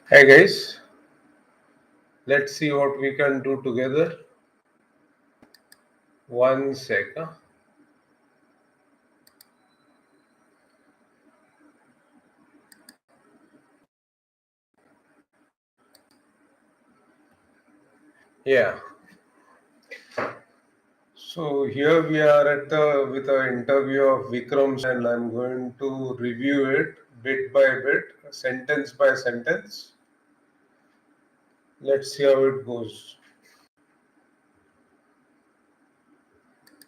Hey guys, let's see what we can do together. One sec. Yeah. So here we are at with an interview of Vikram, and I'm going to review it bit by bit, sentence by sentence. Let's see how it goes.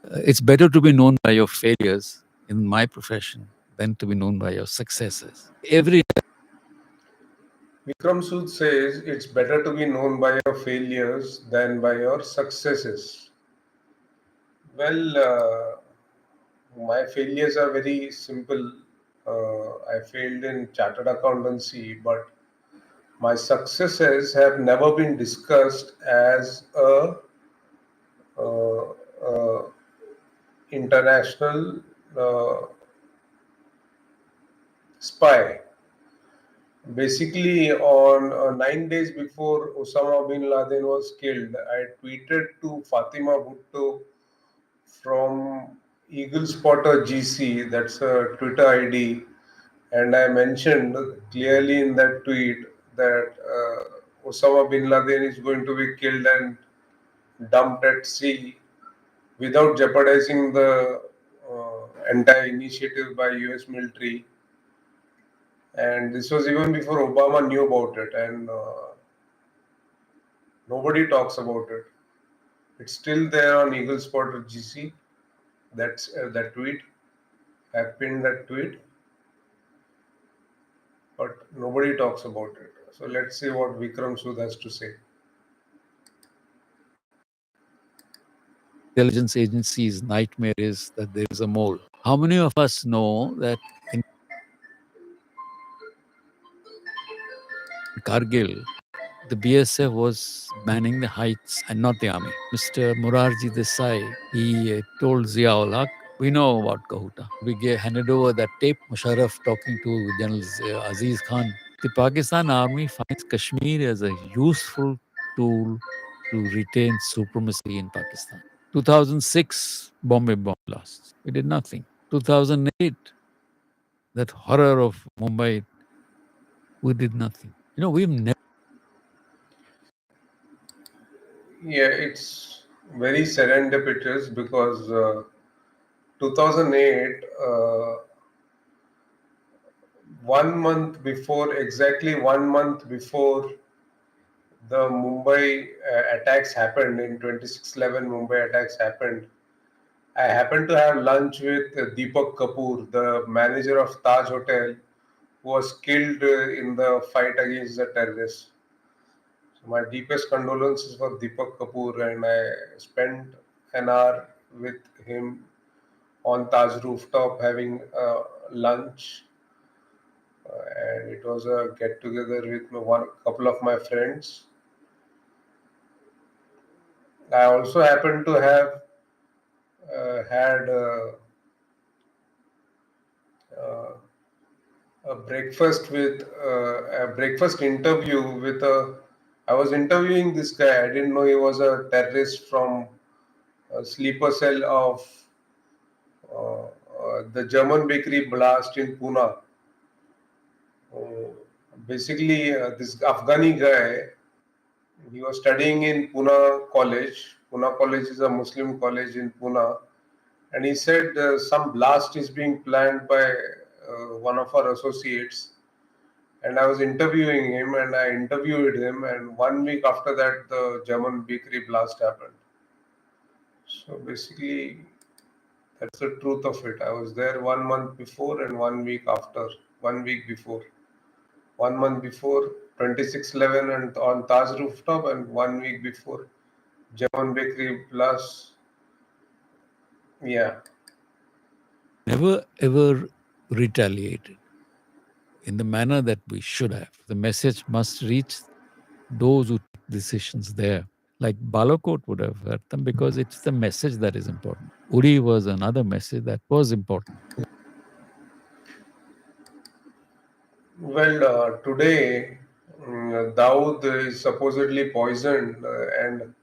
It's better to be known by your failures in my profession than to be known by your successes. Vikram Sood says it's better to be known by your failures than by your successes. Well, my failures are very simple. I failed in chartered accountancy, but my successes have never been discussed as a uh, uh, international spy. Basically, on 9 days before Osama bin Laden was killed, I tweeted to Fatima Bhutto from Eagle Spotter GC, that's a Twitter ID, and I mentioned clearly in that tweet that Osama bin Laden is going to be killed and dumped at sea without jeopardizing the entire initiative by US military. And this was even before Obama knew about it, and nobody talks about it. It's still there on Eagle Spotter GC. That's that tweet. I pinned that tweet, but nobody talks about it. So let's see what Vikram Sood has to say. Intelligence agency's nightmare is that there is a mole. How many of us know that in Kargil, the BSF was manning the heights and not the army? Mr. Morarji Desai, he told Ziaul Haq, we know about Kahuta. Handed over that tape, Musharraf talking to General Aziz Khan. The Pakistan army finds Kashmir as a useful tool to retain supremacy in Pakistan. 2006, Bombay bomb blasts. We did nothing. 2008, that horror of Mumbai, we did nothing. We've never. Yeah, it's very serendipitous because 2008, 1 month before, exactly 1 month before the Mumbai attacks happened in 26/11, Mumbai attacks happened. I happened to have lunch with Deepak Kapoor, the manager of Taj Hotel, who was killed in the fight against the terrorists. So my deepest condolences for Deepak Kapoor, and I spent an hour with him on Taj rooftop having lunch, and it was a get together with one couple of my friends. I also happened to have had uh, a breakfast with a breakfast interview with a. I was interviewing this guy. I didn't know he was a terrorist from a sleeper cell of the German bakery blast in Pune. Uh, Basically, this Afghani guy, he was studying in Pune College. Pune College is a Muslim college in Pune, and he said some blast is being planned by one of our associates. And I was interviewing him, and I interviewed him, and 1 week after that, the German bakery blast happened. So basically, that's the truth of it. I was there 1 month before and 1 week after, 1 week before. 1 month before 26/11 and on Taj rooftop, and 1 week before German bakery blast. Yeah. Never ever retaliated in the manner that we should have. The message must reach those who take decisions there. Like Balakot would have hurt them because it's the message that is important. Uri was another message that was important. Well, today Dawood is supposedly poisoned, and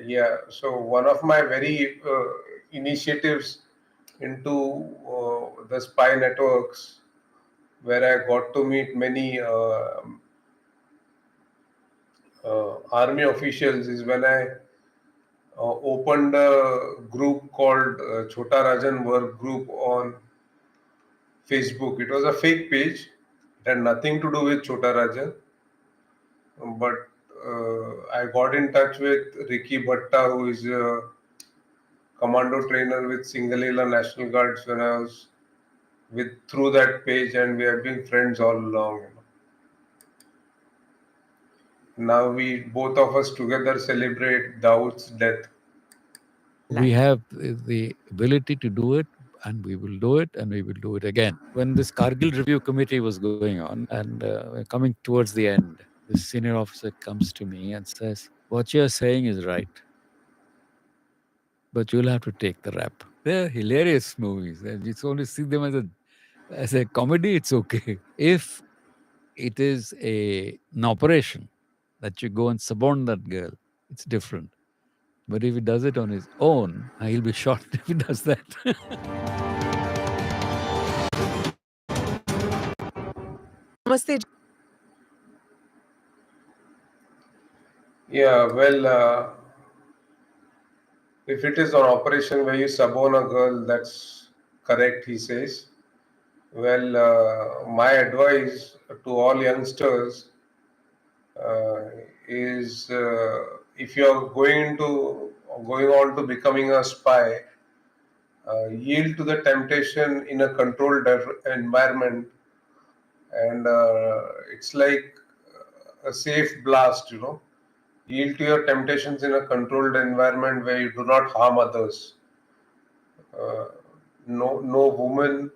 yeah. So one of my very initiatives into the spy networks, where I got to meet many army officials, is when I opened a group called Chota Rajan Work Group on Facebook. It was a fake page. It had nothing to do with Chota Rajan, but I got in touch with Ricky Bhatta, who is a commando trainer with Singalila National Guards when I was with through that page, and we have been friends all along. Now we both of us together celebrate Dawood's death. We have the ability to do it, and we will do it, and we will do it again. When this Kargil review committee was going on, and coming towards the end, this senior officer comes to me and says, "What you're saying is right, but you'll have to take the rap." They're hilarious movies, and you only see them as a comedy. It's okay. If it is an operation that you go and suborn that girl, it's different. But if he does it on his own, he'll be shot if he does that. Namaste. Yeah, well, if it is an operation where you suborn a girl, that's correct, he says. Well, my advice to all youngsters uh, is if you are going on to becoming a spy, yield to the temptation in a controlled environment, and it's like a safe blast, yield to your temptations in a controlled environment where you do not harm others. uh, no woman,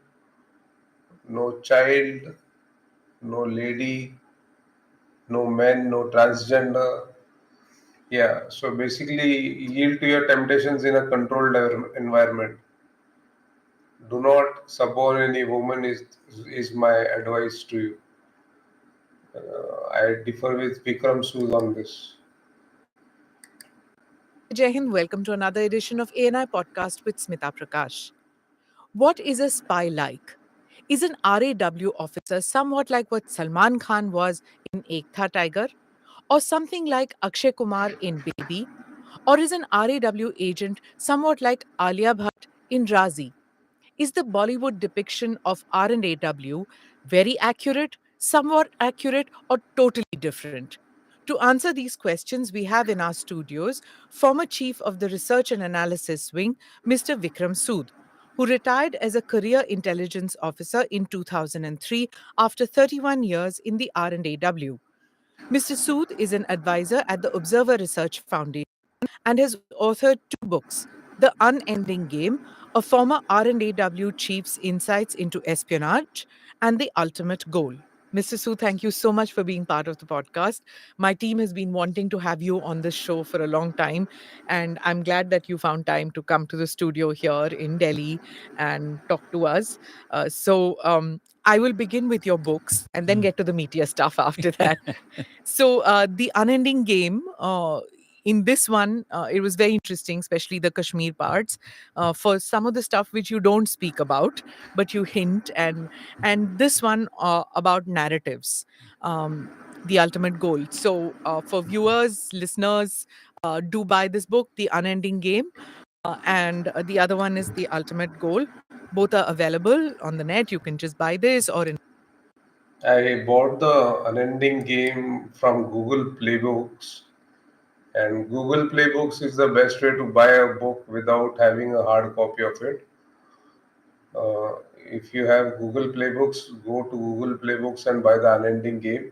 no child, no lady, no men, no transgender. Yeah, so basically yield to your temptations in a controlled environment. Do not suborn any woman is my advice to you. I differ with Vikram Sood on this. Namaste, Jai Hind. Welcome to another edition of ANI podcast with Smita Prakash. What is a spy like? Is an RAW officer somewhat like what Salman Khan was in Ek Tha Tiger? Or something like Akshay Kumar in Baby? Or is an RAW agent somewhat like Alia Bhatt in Razi? Is the Bollywood depiction of R&AW very accurate, somewhat accurate, or totally different? To answer these questions, we have in our studios former chief of the Research and Analysis Wing, Mr. Vikram Sood, who retired as a career intelligence officer in 2003 after 31 years in the R&AW. Mr. Sood is an advisor at the Observer Research Foundation and has authored two books, The Unending Game, a former R&AW chief's insights into espionage, and The Ultimate Goal. Mr. Su, thank you so much for being part of the podcast. My team has been wanting to have you on this show for a long time, and I'm glad that you found time to come to the studio here in Delhi and talk to us. I will begin with your books and then get to the meatier stuff after that. The Unending Game, in this one, it was very interesting, especially the Kashmir parts. For some of the stuff which you don't speak about, but you hint, and this one about narratives, the ultimate goal. For viewers, listeners, do buy this book, The Unending Game, and the other one is The Ultimate Goal. Both are available on the net. You can just buy this or in. I bought the Unending Game from Google Playbooks, and Google Playbooks is the best way to buy a book without having a hard copy of it. If you have Google Playbooks, go to Google Playbooks and buy the Unending Game.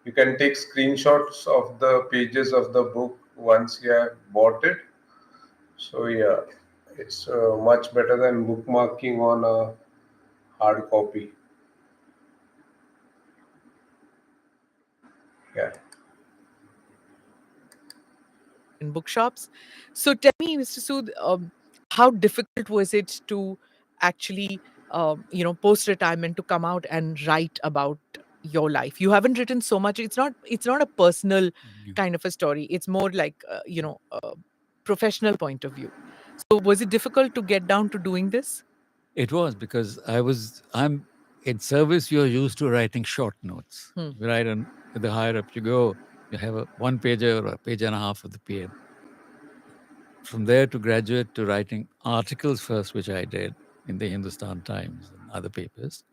You can take screenshots of the pages of the book once you have bought it. So yeah, it's much better than bookmarking on a hard copy. Yeah. in bookshops. So tell me, Mr. Sood, how difficult was it to actually, post retirement to come out and write about your life. You haven't written so much. It's not a personal Yeah. kind of a story. It's more like a professional point of view. So was it difficult to get down to doing this? It was because I'm in service. You're used to writing short notes. Hmm. You write on the higher up you go, you have a one pager or a page and a half of the PM. From there to graduate to writing articles first, which I did in the Hindustan Times and other papers.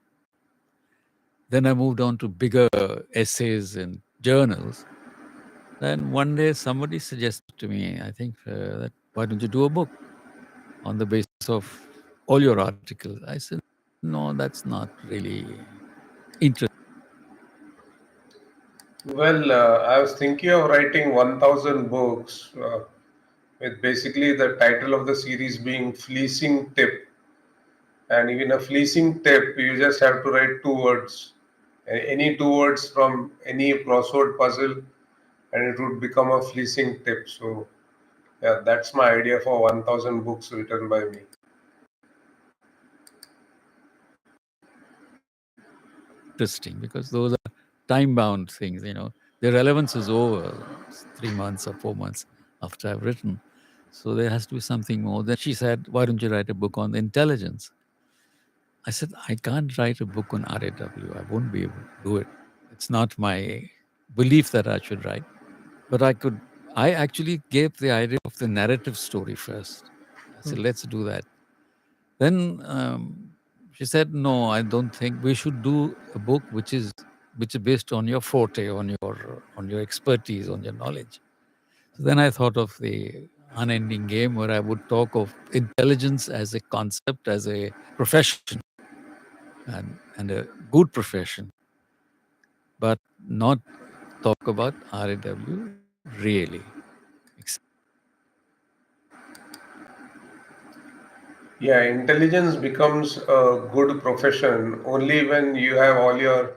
Then I moved on to bigger essays and journals. Then one day somebody suggested to me, I think, that why don't you do a book on the basis of all your articles? I said, no, that's not really interesting. Well, I was thinking of writing 1,000 books, with basically the title of the series being Fleecing Tip. And even a fleecing tip, you just have to write two words. Any two words from any crossword puzzle, and it would become a fleecing tip. So, yeah, that's my idea for 1,000 books written by me. Interesting because those are time bound things, Their relevance is over 3 months or 4 months after I've written. So there has to be something more. Then she said, why don't you write a book on intelligence? I said, I can't write a book on RAW. I won't be able to do it. It's not my belief that I should write. But I actually gave the idea of the narrative story first. I said, let's do that. Then she said, no, I don't think we should do a book which is based on your forte, on your expertise, on your knowledge. So then I thought of the unending game where I would talk of intelligence as a concept, as a profession, and a good profession, but not talk about RAW really. Yeah, intelligence becomes a good profession only when you have all your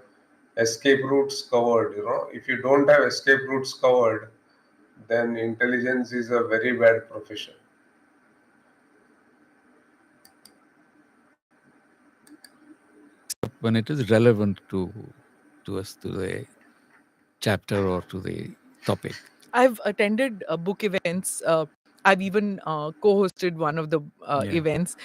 escape routes covered. If you don't have escape routes covered, then intelligence is a very bad profession. When it is relevant to us, to the chapter or to the topic. I've attended book events. I've even co-hosted one of the Yeah. events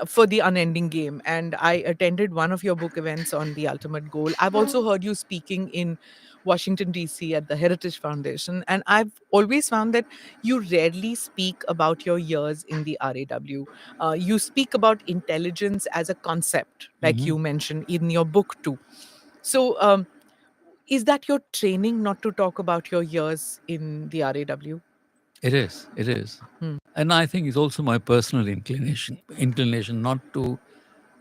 for the Unending Game, and I attended one of your book events on the Ultimate Goal. I've also heard you speaking in Washington D.C. at the Heritage Foundation, and I've always found that you rarely speak about your years in the RAW. You speak about intelligence as a concept, like Hmm. you mentioned in your book too. So. Is that your training not to talk about your years in the RAW? It is. It is. Hmm. And I think it's also my personal inclination not to,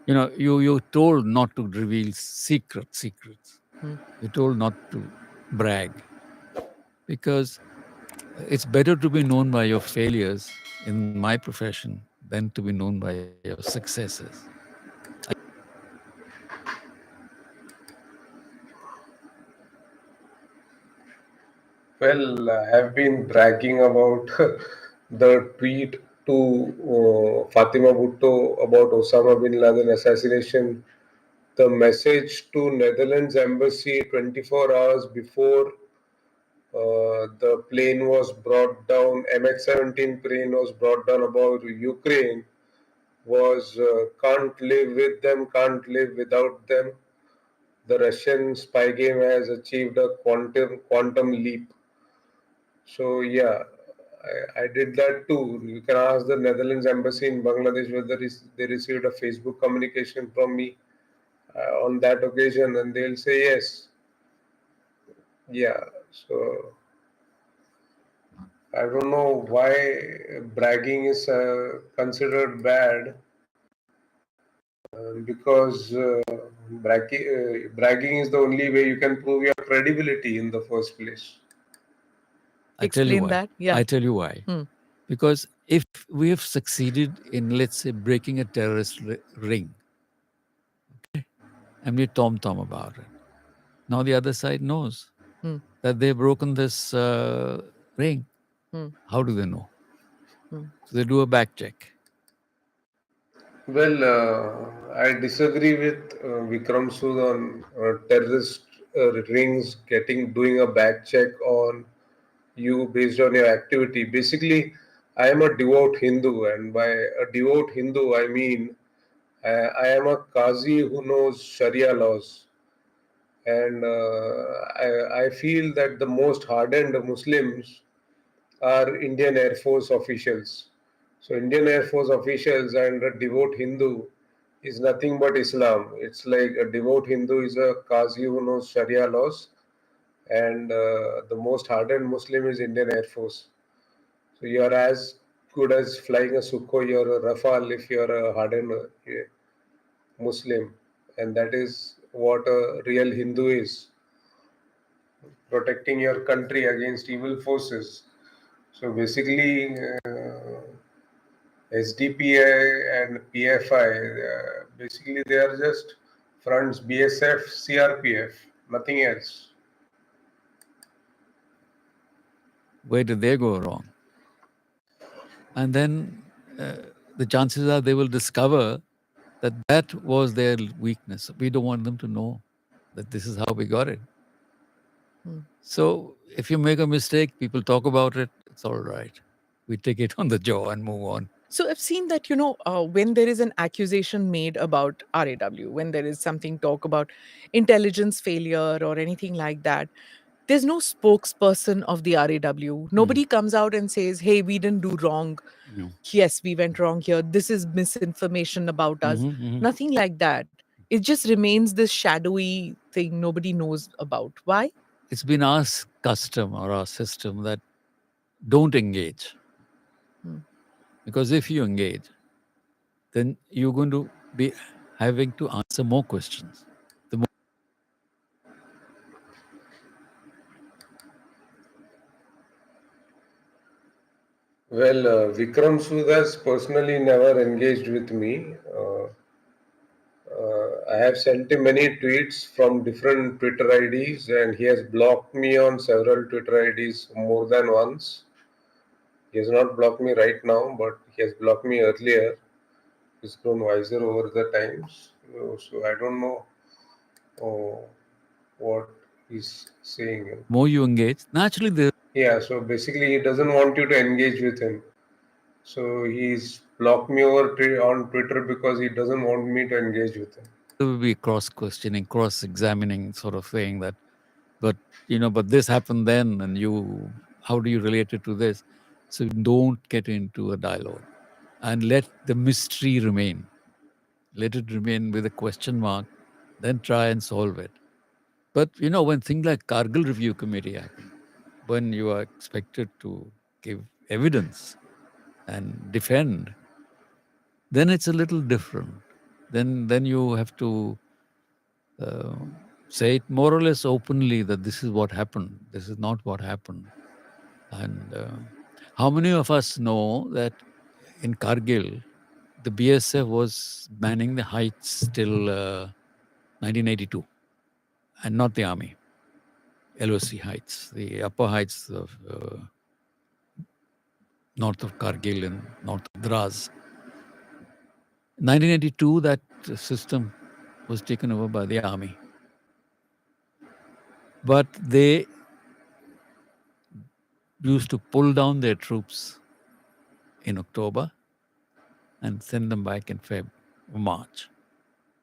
you're told not to reveal secrets. Hmm. You're told not to brag because it's better to be known by your failures in my profession than to be known by your successes. Well, I have been bragging about the tweet to Fatima Bhutto about Osama bin Laden assassination. The message to Netherlands embassy 24 hours before the plane was brought down, MH17 plane was brought down about Ukraine, was can't live with them, can't live without them. The Russian spy game has achieved a quantum leap. So yeah, I did that too. You can ask the Netherlands embassy in Bangladesh whether they received a Facebook communication from me on that occasion, and they'll say yes. Yeah. So I don't know why bragging is considered bad, because bragging is the only way you can prove your credibility in the first place. I tell you Explain why. that. Yeah. I tell you why. Hmm. Because if we have succeeded in, let's say, breaking a terrorist ring, and we tom about it, now the other side knows Hmm. that they've broken this ring. Hmm. How do they know? Hmm. So they do a back check. Well, I disagree with Vikram Sood on terrorist rings, doing a back check on you based on your activity. Basically, I am a devout Hindu, and by a devout Hindu, I mean I am a Qazi who knows Sharia laws, and I feel that the most hardened Muslims are Indian Air Force officials. So, Indian Air Force officials and a devout Hindu is nothing but Islam. It's like a devout Hindu is a Qazi who knows Sharia laws, and the most hardened Muslim is Indian Air Force. So you are as good as flying a Sukhoi or a Rafale if you are a hardened Muslim, and that is what a real Hindu is, protecting your country against evil forces. So basically, SDPI and PFI, basically they are just fronts, BSF, CRPF, nothing else. Where did they go wrong? And then the chances are they will discover that that was their weakness. We don't want them to know that this is how we got it. So if you make a mistake, people talk about it, it's all right. We take it on the jaw and move on. So I've seen that, when there is an accusation made about RAW, when there is something talk about intelligence failure or anything like that, there's no spokesperson of the RAW. Nobody comes out and says, hey, we didn't do wrong. No. Yes, we went wrong here. This is misinformation about us. Nothing like that. It just remains this shadowy thing nobody knows about. Why? It's been our custom or our system that don't engage. Because if you engage, then you're going to be having to answer more questions. The more Well, Vikram Sood has personally never engaged with me. I have sent him many tweets from different Twitter IDs, and he has blocked me on several Twitter IDs more than once. He has not blocked me right now, but he has blocked me earlier. He's grown wiser over the times. So I don't know what he's saying. more you engage, naturally Yeah, so basically he doesn't want you to engage with him. So he's blocked me on Twitter because he doesn't want me to engage with him. there will be cross-questioning, cross-examining sort of thing that, but but this happened then, and how do you relate it to this? So don't get into a dialogue, and let the mystery remain. Let it remain with a question mark, then try and solve it. But when things like Kargil Review Committee happen, when you are expected to give evidence and defend, then it's a little different. Then you have to say it more or less openly that this is what happened. This is not what happened. And how many of us know that in Kargil, the BSF was manning the heights till 1982, and not the army. LOC heights, the upper heights of north of Kargil and north of Dras. 1982, that system was taken over by the army. But they used to pull down their troops in October and send them back in March.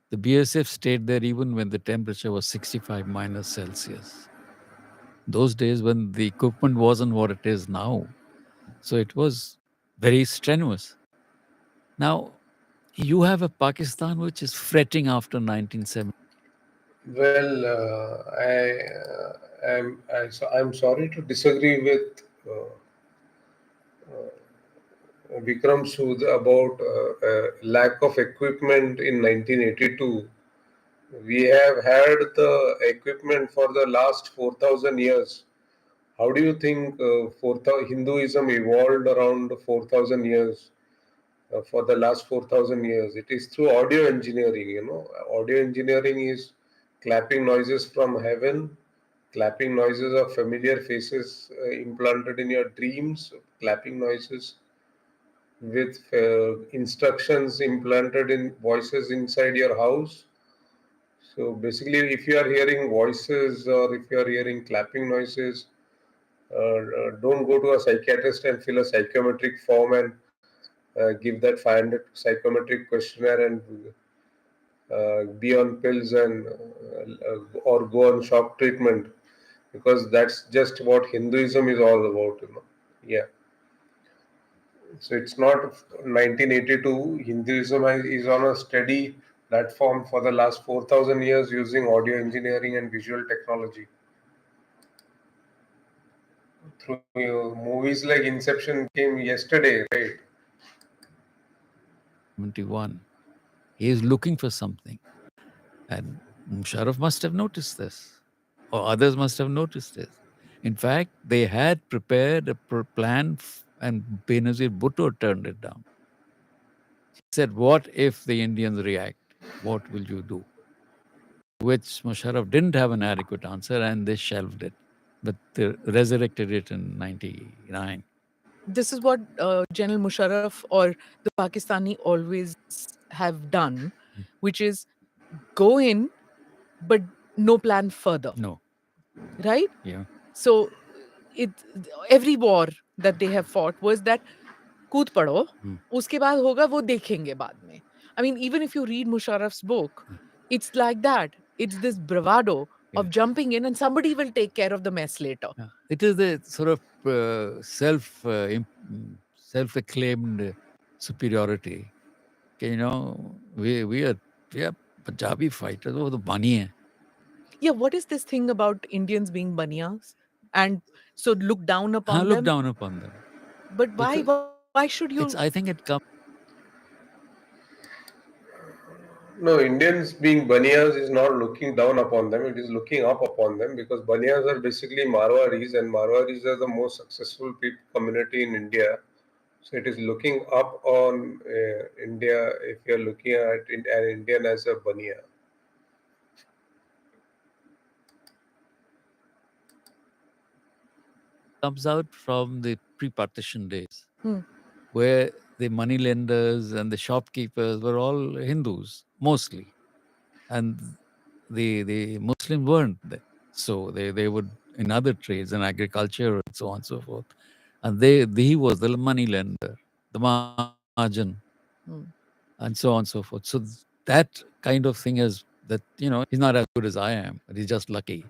The BSF stayed there even when the temperature was 65 minus Celsius. Those days when the equipment wasn't what it is now. So it was very strenuous. Now, you have a Pakistan which is fretting after 1970. Well, I'm sorry to disagree with Vikram Sood about lack of equipment in 1982. We have had the equipment for the last 4,000 years. How do you think Hinduism evolved around 4,000 years? For the last 4,000 years, it is through audio engineering. Audio engineering is clapping noises from heaven, clapping noises of familiar faces implanted in your dreams, clapping noises with instructions implanted in voices inside your house. So basically, if you are hearing voices or if you are hearing clapping noises, don't go to a psychiatrist and fill a psychometric form and give that 500 psychometric questionnaire and be on pills and or go on shock treatment, because that's just what Hinduism is all about, you know. Yeah. So it's not 1982. Hinduism is on a steady platform for the last 4,000 years using audio engineering and visual technology. Through movies like Inception came yesterday, right? 71. He is looking for something. And Musharraf must have noticed this, or others must have noticed this. In fact, they had prepared a plan, and Benazir Bhutto turned it down. He said, "What if the Indians react? What will you do?" Which Musharraf didn't have an adequate answer, and they shelved it. But they resurrected it in 99. This is what General Musharraf or the Pakistani always have done, which is go in, but no plan further, No. right? Yeah. So it every war that they have fought was that कूद पड़ो, उसके बाद होगा वो देखेंगे बाद में. I mean, even if you read Musharraf's book, it's like that. It's this bravado of jumping in and somebody will take care of the mess later. Yeah. It is the sort of self-acclaimed superiority. Okay, we are Punjabi fighters. वो तो बानी है. Yeah, what is this thing about Indians being baniyas? And so look down हाँ, upon look them? down upon them. But why? Because Why should you? I think it comes. No, Indians being Baniyas is not looking down upon them, it is looking up upon them, because Baniyas are basically Marwaris, and Marwaris are the most successful community in India. So it is looking up on India if you're looking at an Indian as a Baniya. Comes out from the pre-partition days, Hmm. where the money lenders and the shopkeepers were all Hindus mostly, and the Muslims weren't there. So they would in other trades and agriculture and so on and so forth, and he was the money lender, the margin, Hmm. and so on and so forth. So that kind of thing is that he's not as good as I am, but he's just lucky.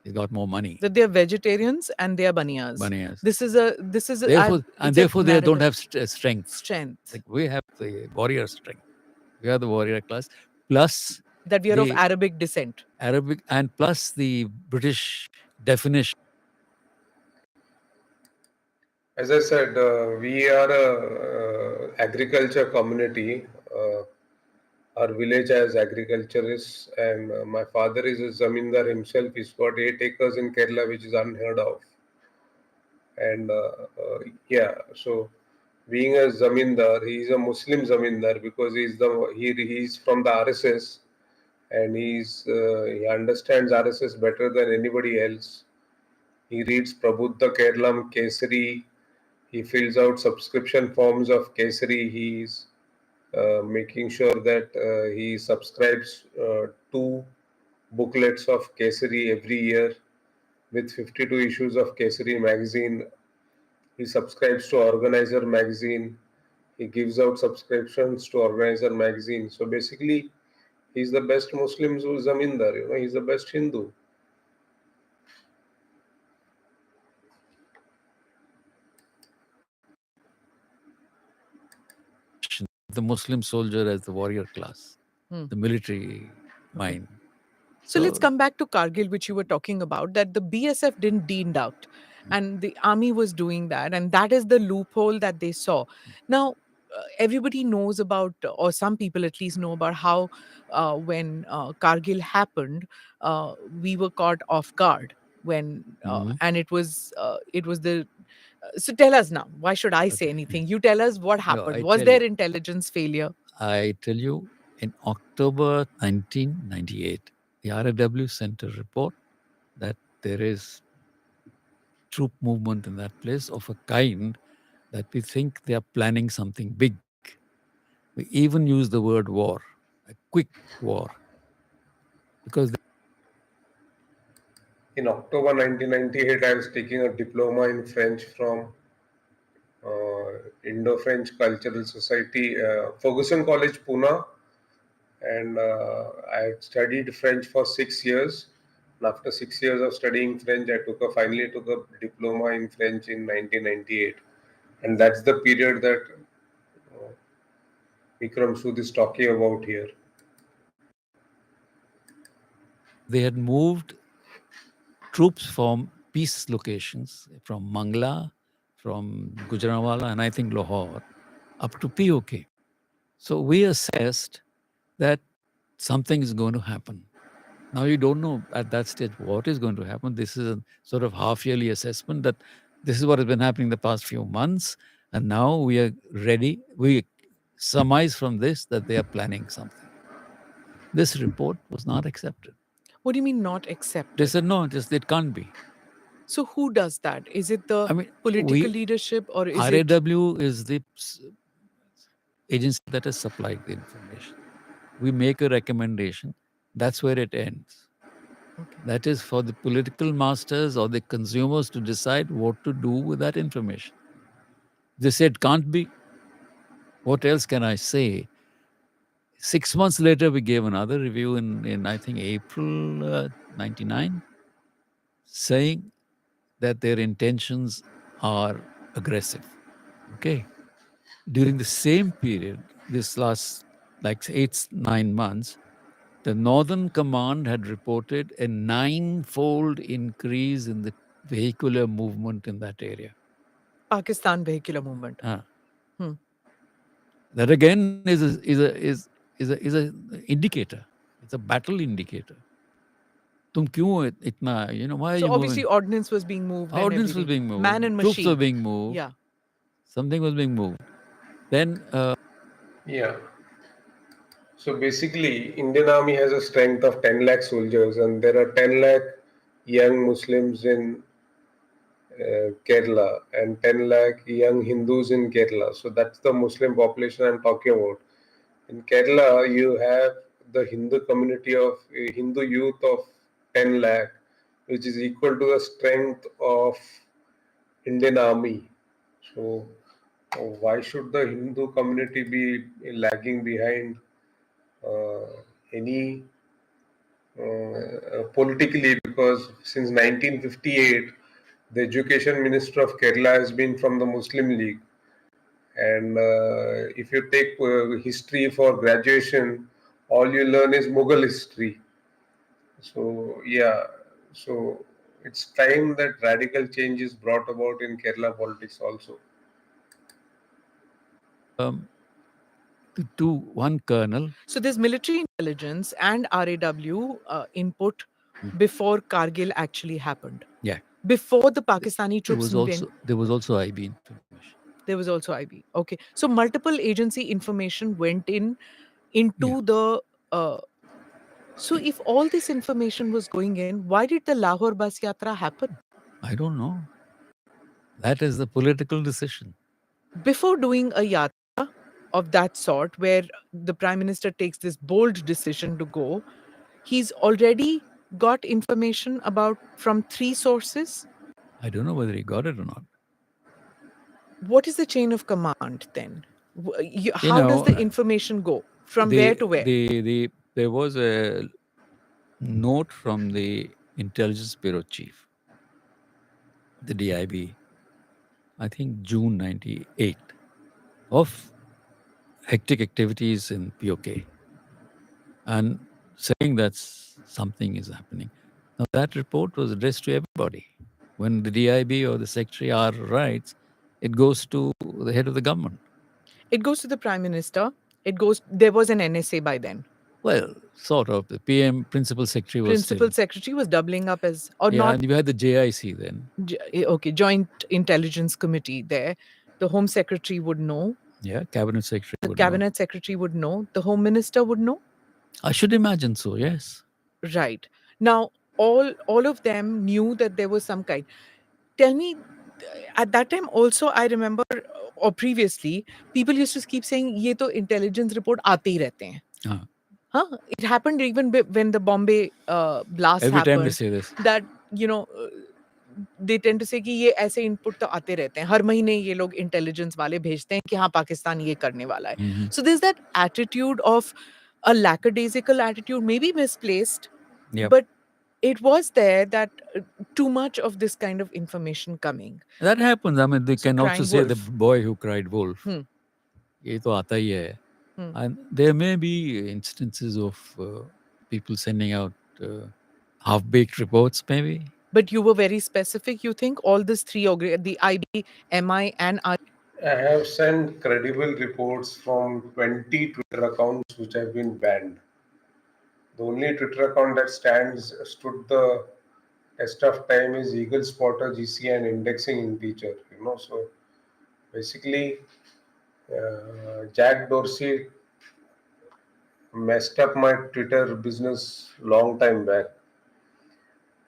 He's got more money. That they are vegetarians and they are baniyas. Baniyas. This is it's a Therefore, they don't narrative. have strength. Strength Like we have the warrior strength. We are the warrior class. Plus that we are of the Arabic descent. Arabic, and plus the British definition. As I said, we are a agriculture community. Our village has agriculturists, and my father is a zamindar himself. He's got 8 acres in Kerala, which is unheard of. And yeah, so being a zamindar, he is a Muslim zamindar because he's from the RSS, and he understands RSS better than anybody else. He reads Prabuddha Kerlam Kesari. He fills out subscription forms of Kesari. He's making sure that he subscribes 2 booklets of Kesari every year with 52 issues of Kesari magazine. He subscribes to Organizer magazine. He gives out subscriptions to Organizer magazine. So basically, he's the best Muslim zamindar. He's the best Hindu. The Muslim soldier as the warrior class, Hmm. the military mind. So let's come back to Kargil, which you were talking about, that the BSF didn't deduct and the army was doing that. And that is the loophole that they saw. Now, everybody knows about, or some people at least know about how when Kargil happened, we were caught off guard when, and it was the. So tell us now, why should I say anything? You tell us what No, happened. I Was tell there you. intelligence failure? I tell you, in October 1998, the RAW sent a report that there is troop movement in that place of a kind that we think they are planning something big. We even use the word war, a quick war. because In October 1998, I was taking a diploma in French from Indo-French Cultural Society, Ferguson College, Pune, and I had studied French for 6 years. And after 6 years of studying French, finally took a diploma in French in 1998, and that's the period that uh, Vikram Sood is talking about here. they had moved troops from peace locations, from Mangla, from Gujranwala, and I think Lahore, up to POK. So we assessed that something is going to happen. Now you don't know at that stage what is going to happen. This is a sort of half-yearly assessment that this is what has been happening the past few months, and now we are ready. We surmise from this that they are planning something. This report was not accepted. What do you mean not They accepted? said no, it can't be. So who does that? Is it the I mean, political leadership or is it? RAW is the agency that has supplied the information. We make a recommendation. That's where it ends. Okay. That is for the political masters or the consumers to decide what to do with that information. They said can't be. What else can I say? 6 months later, we gave another review in I think April 99, saying that their intentions are aggressive. Okay. During the same period, this last like 8, 9 months, the Northern Command had reported a 9-fold increase in the vehicular movement in that area. Pakistan vehicular movement. Ah. Hmm. That again is a indicator. It's a battle indicator. तुम क्यों इतना, why are So you obviously moving? ordnance was being moved and Ordnance was everything. being Man and moved. Troops were machine. being moved. Yeah. Something was being moved. Then Yeah. So basically, Indian Army has a strength of 10 lakh soldiers, and there are 10 lakh young Muslims in Kerala and 10 lakh young Hindus in Kerala. So that's the Muslim population I'm talking about. In Kerala, you have the Hindu community of Hindu youth of 10 lakh, which is equal to the strength of Indian Army. So why should the Hindu community be lagging behind uh, any politically? Because since 1958, the education minister of Kerala has been from the Muslim League. And if you take history for graduation, all you learn is Mughal history. So, yeah, so it's time that radical change is brought about in Kerala politics also. to one colonel. So there's military intelligence and RAW input before Kargil actually happened. Yeah. Before the Pakistani troops moved in, There was also IB information. there was also IB. Okay. So multiple agency information went in Yeah. into the. So if all this information was going in, why did the Lahore bus yatra happen? I don't know. That is the political decision. Before doing a yatra of that sort, where the prime minister takes this bold decision to go, he's already got information about from 3 sources. I don't know whether he got it or not. What is the chain of command then? You How does know, the information go from where to where? there was a note from the intelligence bureau chief, the DIB, I think June 98, of hectic activities in POK, and saying that something is happening. Now that report was addressed to everybody. When the DIB or the secretary are writes, it goes to the head of the government. It goes to the prime minister. It goes. There was an NSA by then. Well, sort of. The PM principal secretary was Principal still. secretary was doubling up as, or Yeah, not. and you had the JIC then. Okay, Joint Intelligence Committee there. The Home Secretary would know. Yeah, cabinet secretary The would know. Cabinet Secretary would know. The Home Minister would know. I should imagine so. Yes. Right. Now, all of them knew that there was some kind. Tell me, at that time also, I remember, or previously, people used to keep saying, "ये तो intelligence report आते ही रहते हैं." Ah. Huh? It happened even when the Bombay blast Every time they happened. say this. That you know, they tend to say कि ये ऐसे input तो आते रहते हैं. हर महीने ये लोग intelligence वाले भेजते हैं कि हाँ पाकिस्तान ये करने वाला है. So there's that attitude of a lackadaisical attitude, maybe misplaced, Yep. but it was there that too much of this kind of information coming. That happens. I mean, they So can also crying say the wolf. boy who cried wolf. Hmm. ये तो आता ही है. Hmm. And there may be instances of people sending out half-baked reports, maybe. But you were very specific. You think all these three, the IB, MI, and I have sent credible reports from 20 Twitter accounts which have been banned. The only Twitter account that stood the test of time is Eagle Spotter, GC, and Indexing Integer. So basically, Jack Dorsey messed up my Twitter business long time back.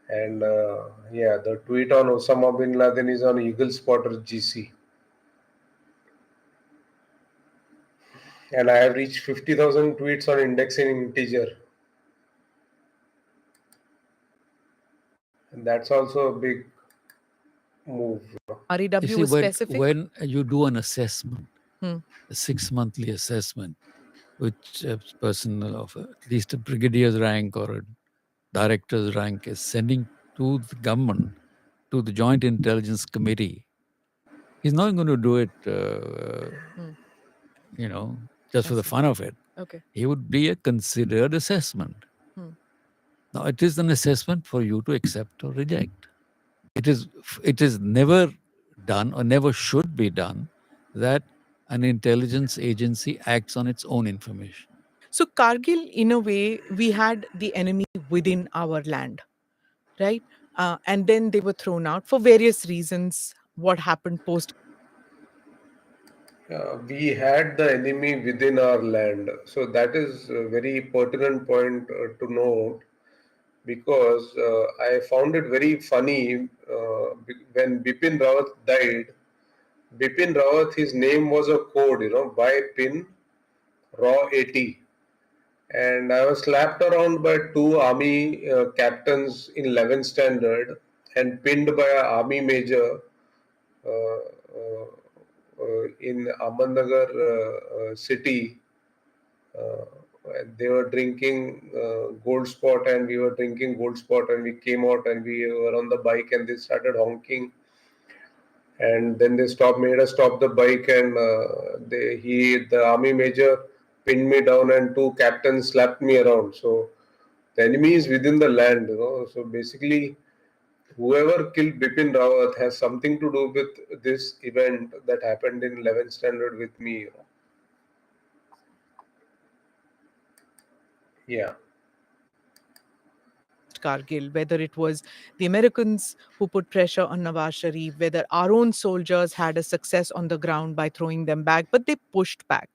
And yeah, the tweet on Osama bin Laden is on Eagle Spotter GC. And I have reached 50,000 tweets on Indexing Integer. And that's also a big move. REW You see, was specific. when you do an assessment, Hmm. a 6-monthly assessment, which a person of at least a brigadier's rank or a director's rank is sending to the government, to the Joint Intelligence Committee, he's not going to do it, just for the fun of it. Okay. It would be a considered assessment. Hmm. Now, it is an assessment for you to accept or reject. It is never done or never should be done that an intelligence agency acts on its own information. So Kargil, in a way, we had the enemy within our land, right? And then they were thrown out for various reasons. What happened post? We had the enemy within our land. So that is a very pertinent point to note, because I found it very funny when Bipin Rawat died. Bipin Rawat, his name was a code, by pin raw 80. And I was slapped around by two army captains in 11th standard and pinned by an army major uh, uh, in Ahmednagar city. Uh, they were drinking gold spot and we were drinking gold spot, and we came out and we were on the bike and they started honking, and then they made us stop the bike, and the army major pinned me down and two captains slapped me around. So the enemy is within the land, So basically, whoever killed Bipin Rawat has something to do with this event that happened in 11th standard with me. Yeah. Kargil, whether it was the Americans who put pressure on Nawaz Sharif, whether our own soldiers had a success on the ground by throwing them back, but they pushed back.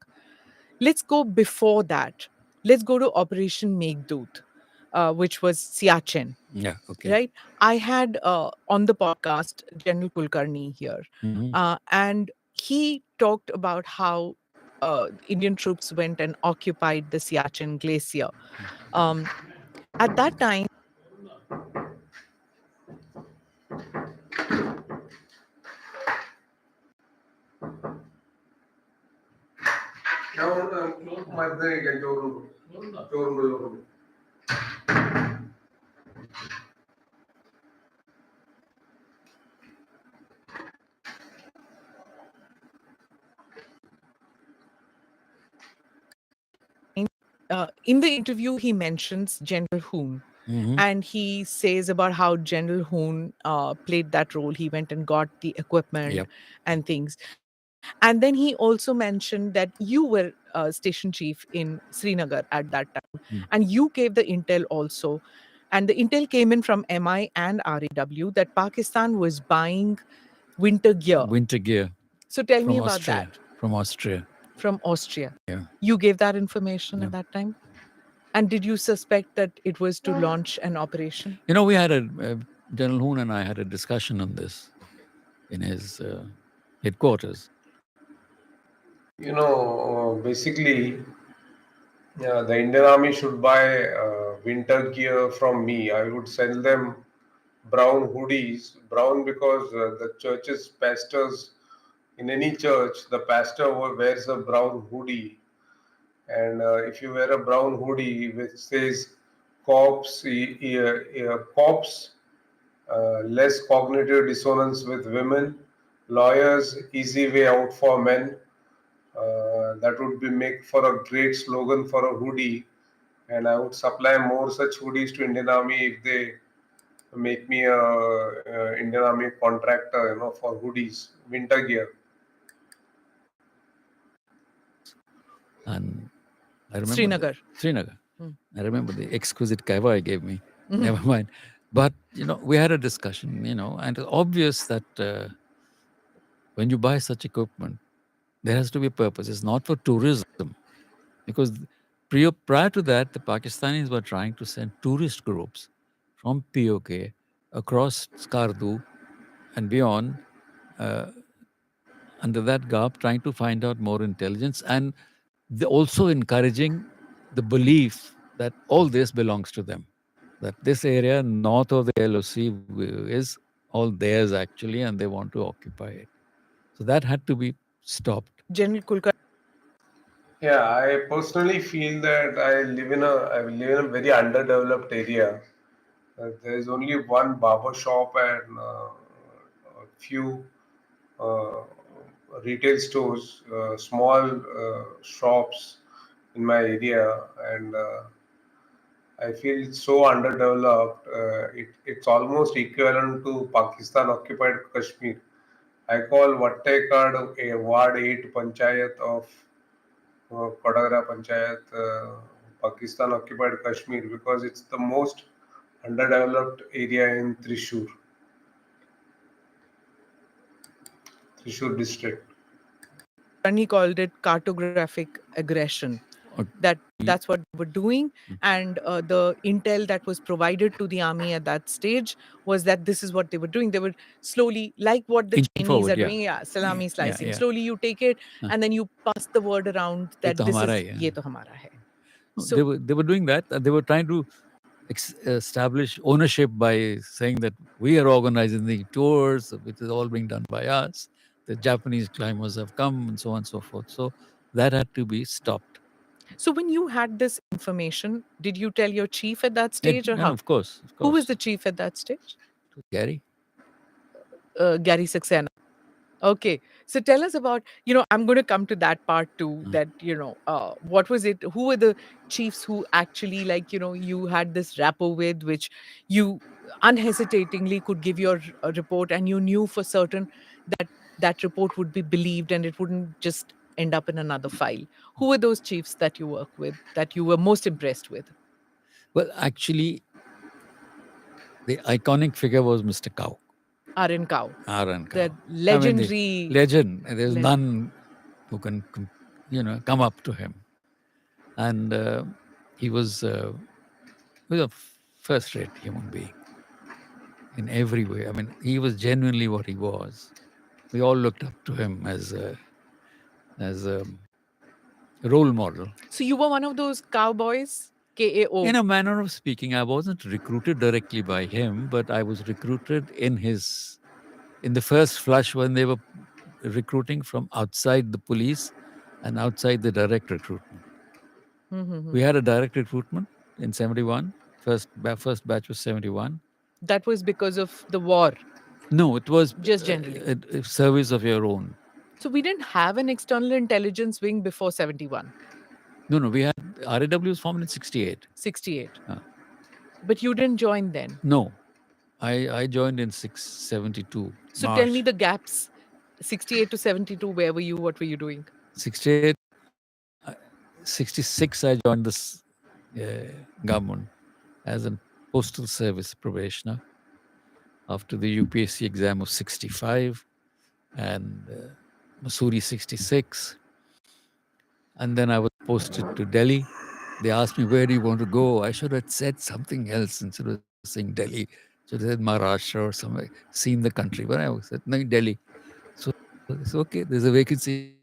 Let's go before that. Let's go to Operation Meghdoot, which was Siachen. Yeah, okay. Right? I had on the podcast General Kulkarni here, and he talked about how Indian troops went and occupied the Siachen Glacier. At that time, in the interview, he mentions General Hoon. And he says about how General Hoon played that role. He went and got the equipment Yep. and things. And then he also mentioned that you were station chief in Srinagar at that time. And you gave the intel also. And the intel came in from MI and RAW that Pakistan was buying winter gear. Winter gear. So tell from me about Austria. that. From Austria. From Austria. Yeah. You gave that information Yeah. at that time? And did you suspect that it was to launch an operation? We had General Hoon and I had a discussion on this in his headquarters. Basically, Yeah, the Indian Army should buy winter gear from me. I would sell them brown hoodies. Brown because the church's pastors, in any church, the pastor wears a brown hoodie. And if you wear a brown hoodie which says cops, cops, less cognitive dissonance with women, lawyers, easy way out for men, that would be make for a great slogan for a hoodie, and I would supply more such hoodies to Indian Army if they make me a Indian Army contractor, for hoodies, winter gear. And I remember the Srinagar. Srinagar. Hmm. I remember the exquisite kava I gave me. Mhm. Never mind. But we had a discussion. And it's obvious that when you buy such equipment, there has to be a purpose. It's not for tourism, because prior to that, the Pakistanis were trying to send tourist groups from POK across Skardu and beyond, uh, under that garb, trying to find out more intelligence, and also encouraging the belief that all this belongs to them, that this area north of the LOC is all theirs actually, and they want to occupy it. So that had to be stopped. General Kulkarni. Yeah, I personally feel that I live in a very underdeveloped area. There is only one barber shop and a few uh, retail stores, small shops in my area, and I feel it's so underdeveloped. It's almost equivalent to Pakistan occupied Kashmir. I call Vattekad a Ward 8 Panchayat of Kodagra Panchayat, Pakistan occupied Kashmir, because it's the most underdeveloped area in Thrissur district. Called it cartographic aggression. Or That's what they were doing, and the intel that was provided to the army at that stage was that this is what they were doing. They were slowly, like what the inching Chinese forward, are yeah. doing, yeah, salami Yeah, slicing. yeah. Slowly you take it, and then you pass the word around Ye that to this hamara is hai, ye to hamara hai. No, So they were doing that. They were trying to establish ownership by saying that we are organizing the tours, which is all being done by us. The Japanese climbers have come, and so on and so forth. So that had to be stopped. so when you had this information, did you tell your chief at that stage, or And how? of course, Who was the chief at that stage? Gary. Gary Saxena. Okay. So tell us about, I'm going to come to that part too, that, what was it? Who were the chiefs who actually, like, you had this rapport with, which you unhesitatingly could give your report, and you knew for certain that that report would be believed and it wouldn't just end up in another file? Who were those chiefs that you work with, that you were most impressed with? Well, actually, the iconic figure was Mr. Cow. Arin Cow, R.N. the Cow. I mean, the legendary. legend. There's le- none who can, come up to him. And he was a first-rate human being in every way. I mean, he was genuinely what he was. We all looked up to him as a role model. So you were one of those cowboys, In KAO. a manner of speaking, I wasn't recruited directly by him, but I was recruited in the first flush when they were recruiting from outside the police and outside the direct recruitment. We had a direct recruitment in 71. First batch was 71. That was because of the war, No, it was just generally. a service of your own. So we didn't have an external intelligence wing before 71, No, we had RAW was formed in 68. 68. Uh, But you didn't join then. no, I joined in 672 So tell me March. the gaps, 68 to 72, where were you? What were you doing? 68, 66, I joined this government as a postal service probationer after the UPSC exam of 65 and Missouri 66. And then I was posted to Delhi. They asked me, where do you want to go? I should have said something else instead of saying Delhi. Should have said Maharashtra or somewhere, seen the country. But I said, no, Delhi. So it's okay, there's a vacancy.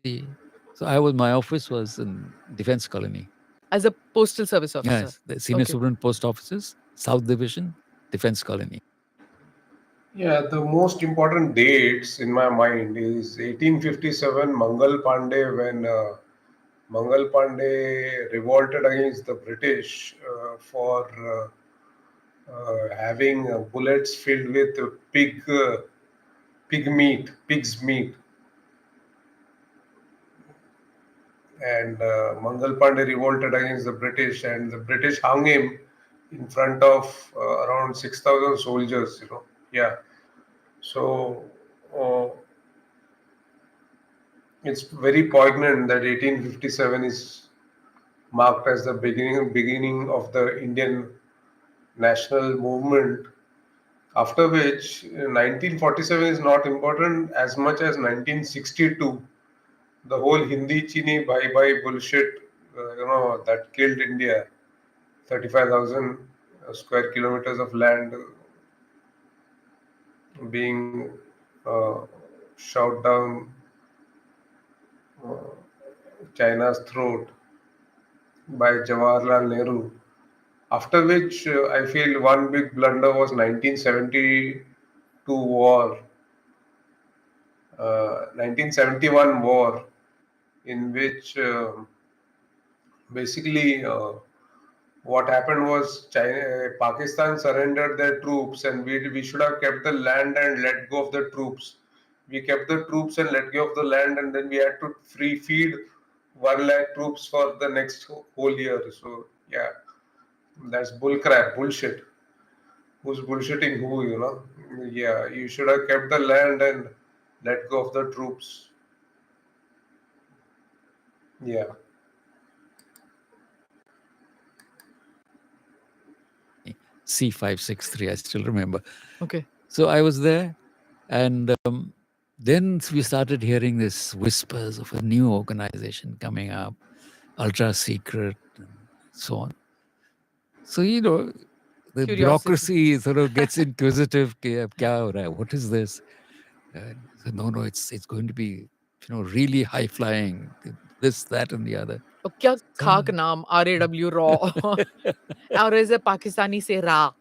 So my office was in Defense Colony. As a postal service officer. Yes, the senior Okay. superintendent post offices, South Division, Defense Colony. Yeah, the most important dates in my mind is 1857 Mangal Pandey, when Mangal Pandey revolted against the British for having bullets filled with pig's meat, and Mangal Pandey revolted against the British, and the British hung him in front of around 6,000 soldiers. Yeah. So uh, it's very poignant that 1857 is marked as the beginning of the Indian national movement. After which, 1947 is not important as much as 1962. The whole Hindi Chini bye bye bullshit, that killed India. 35,000 square kilometers of land being uh, shoved down China's throat by Jawaharlal Nehru. After which, I feel one big blunder was 1972 war, 1971 war, in which basically what happened was Pakistan surrendered their troops, and we should have kept the land and let go of the troops. We kept the troops and let go of the land, and then we had to free feed 1 lakh troops for the next whole year. So yeah, that's bullcrap, bullshit. Who's bullshitting who? Yeah, you should have kept the land and let go of the troops. Yeah. C563, I still remember. Okay. So I was there, and then we started hearing this whispers of a new organization coming up, ultra secret, and so on. So, the Curiosity. bureaucracy sort of gets inquisitive. Kya ho raha hai? What is this? So, no, it's going to be, really high flying, this, that, and the other. और क्या So, खाक नाम RAW raw और ऐसे पाकिस्तानी से रा.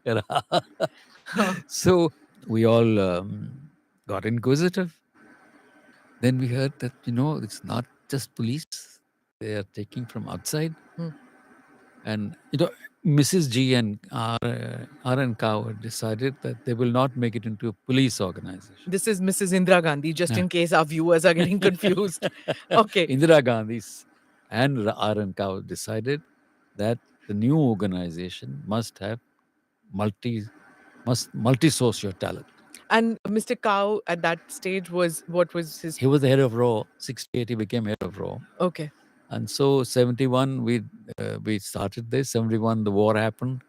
so we all got inquisitive. Then we heard that, it's not just police. They are taking from outside. And, Mrs. G and R and Cow had decided that they will not make it into a police organization. This is Mrs. Indira Gandhi, just Yeah. in case our viewers are getting confused. Okay. Indira Gandhi's and R and Cow decided that the new organization must have multi-source your talent. And Mr. Cow at that stage what was his? He was the head of RAW. 68, he became head of RAW. Okay. And so 71, we started this. 71, the war happened.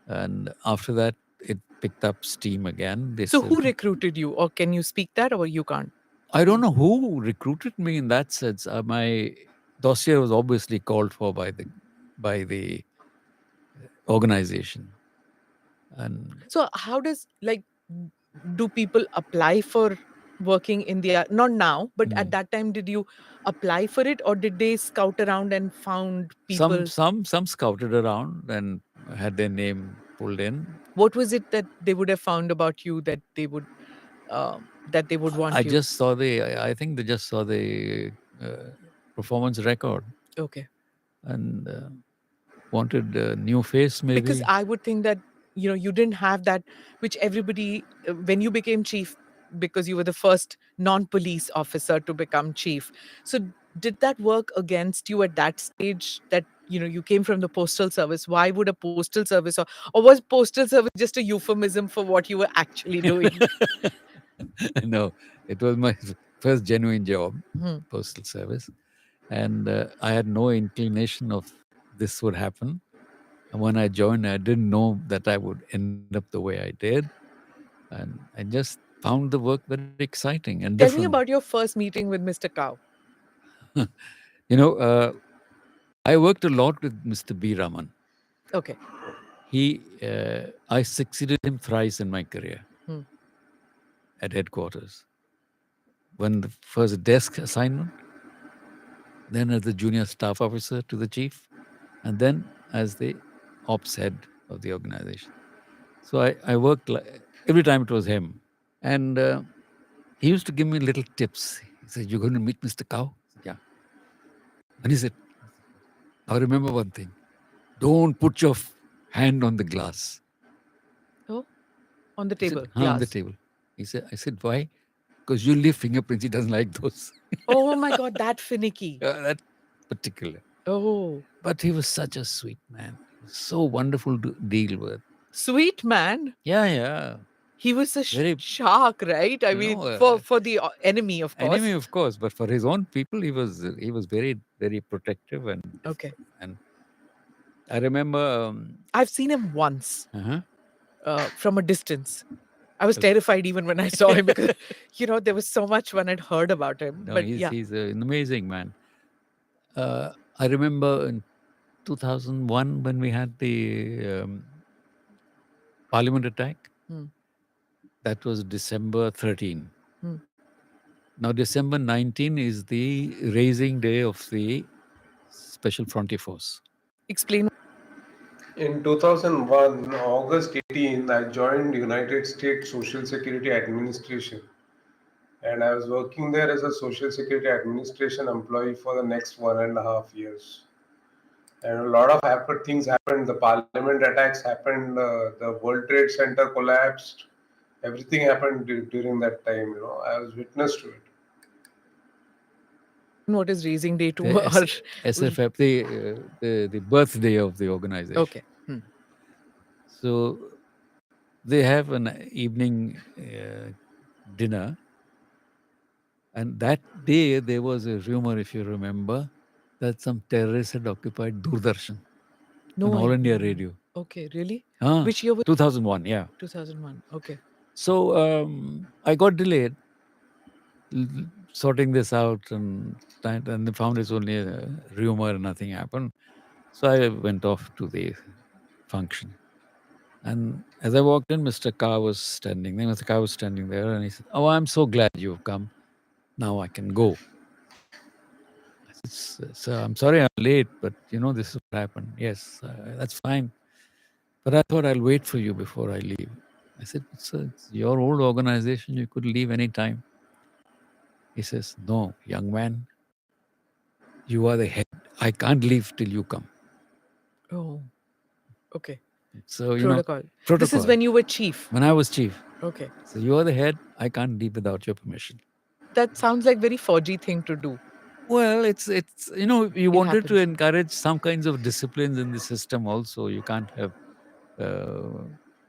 And after that, it picked up steam again. So who recruited you, or can you speak that, or you can't? I don't know who recruited me in that sense. My dossier was obviously called for by the organization. And So how does, like, do people apply for working in the not now, but at that time, did you apply for it, or did they scout around and found people? some scouted around and had their name pulled in. What was it that they would have found about you that they would want I you? just saw I think they just saw the performance record Okay. and wanted a new face, maybe. Because I would think that you didn't have that, which everybody when you became chief, because you were the first non-police officer to become chief. So did that work against you at that stage, that you came from the postal service? Why would a postal service, or was postal service just a euphemism for what you were actually doing? No, it was my first genuine job, Hmm. postal service, and I had no inclination of this would happen. And when I joined, I didn't know that I would end up the way I did, and I just found the work very exciting and Tell different. me about your first meeting with Mr. Cow. I worked a lot with Mr. B. Raman. Okay. I succeeded him thrice in my career Hmm. at headquarters. When the first desk assignment, then as the junior staff officer to the chief, and then as the ops head of the organization. So I worked every time it was him. And he used to give me little tips. He said, "You're going to meet Mr. Cow?" I said, "Yeah." And he said, "Now remember one thing. Don't put your hand on the glass." Oh, on the He said, table, "Huh, on the glass. table." I said, "Why?" Because you leave fingerprints. He doesn't like those. Oh my God, that finicky. That particular. Oh, But he was such a sweet man. He was so wonderful to deal with. sweet man. Yeah, yeah. He was a Very, shark, right? I mean, for the enemy, of course. enemy, of course, but for his own people, he was very, very protective Okay. and I remember. I've seen him once Uh-huh. from a distance. I was terrified even when I saw him because, there was so much one had heard about him. No, But yeah, he's an amazing man. I remember in 2001 when we had the Parliament attack. Hmm. That was December 13. Hmm. Now, December 19 is the raising day of the Special Frontier Force. Explain. In 2001, August 18, I joined United States Social Security Administration, and I was working there as a Social Security Administration employee for the next 1.5 years. And a lot of things happened. The Parliament attacks happened. The World Trade Center collapsed. Everything happened during that time. I was witness to it. What is raising day to The our SFF, the birthday of the organization. Okay. So they have an evening dinner. And that day, there was a rumor, if you remember, that some terrorists had occupied Doordarshan No, on All India Radio. Okay, really? Ah, Which year was 2001, yeah. 2001? Okay. So I got delayed sorting this out and they found it's only a rumor, nothing happened. So I went off to the function. And as I walked in, Mr. Carr was standing there. Mr. Carr was standing there and he said, "Oh, I'm so glad you've come. Now I can go." I said, "Sir, I'm sorry I'm late, but this is what happened." "Yes, that's fine. But I thought I'll wait for you before I leave." I said, "Sir, it's your old organization. You could leave any time." He says, "No, young man, you are the head. I can't leave till you come." Oh, okay. So, Protocol. This is protocol. when you were chief. When I was chief. Okay. So you are the head. I can't leave without your permission. That sounds like very Fauji thing to do. Well, it's you wanted to happens. encourage some kinds of disciplines in the system also. You can't have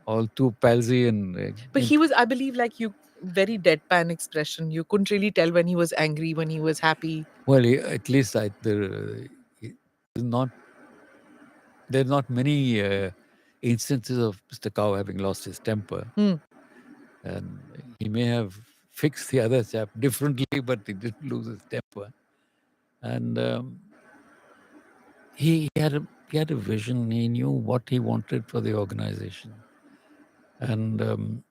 all too palsy and But he was, I believe, like you, very deadpan expression. You couldn't really tell when he was angry, when he was happy. well, at least not there are not many instances of Mr. Cow having lost his temper. And he may have fixed the other chap differently, but he didn't lose his temper. And he had a vision. He knew what he wanted for the organization. And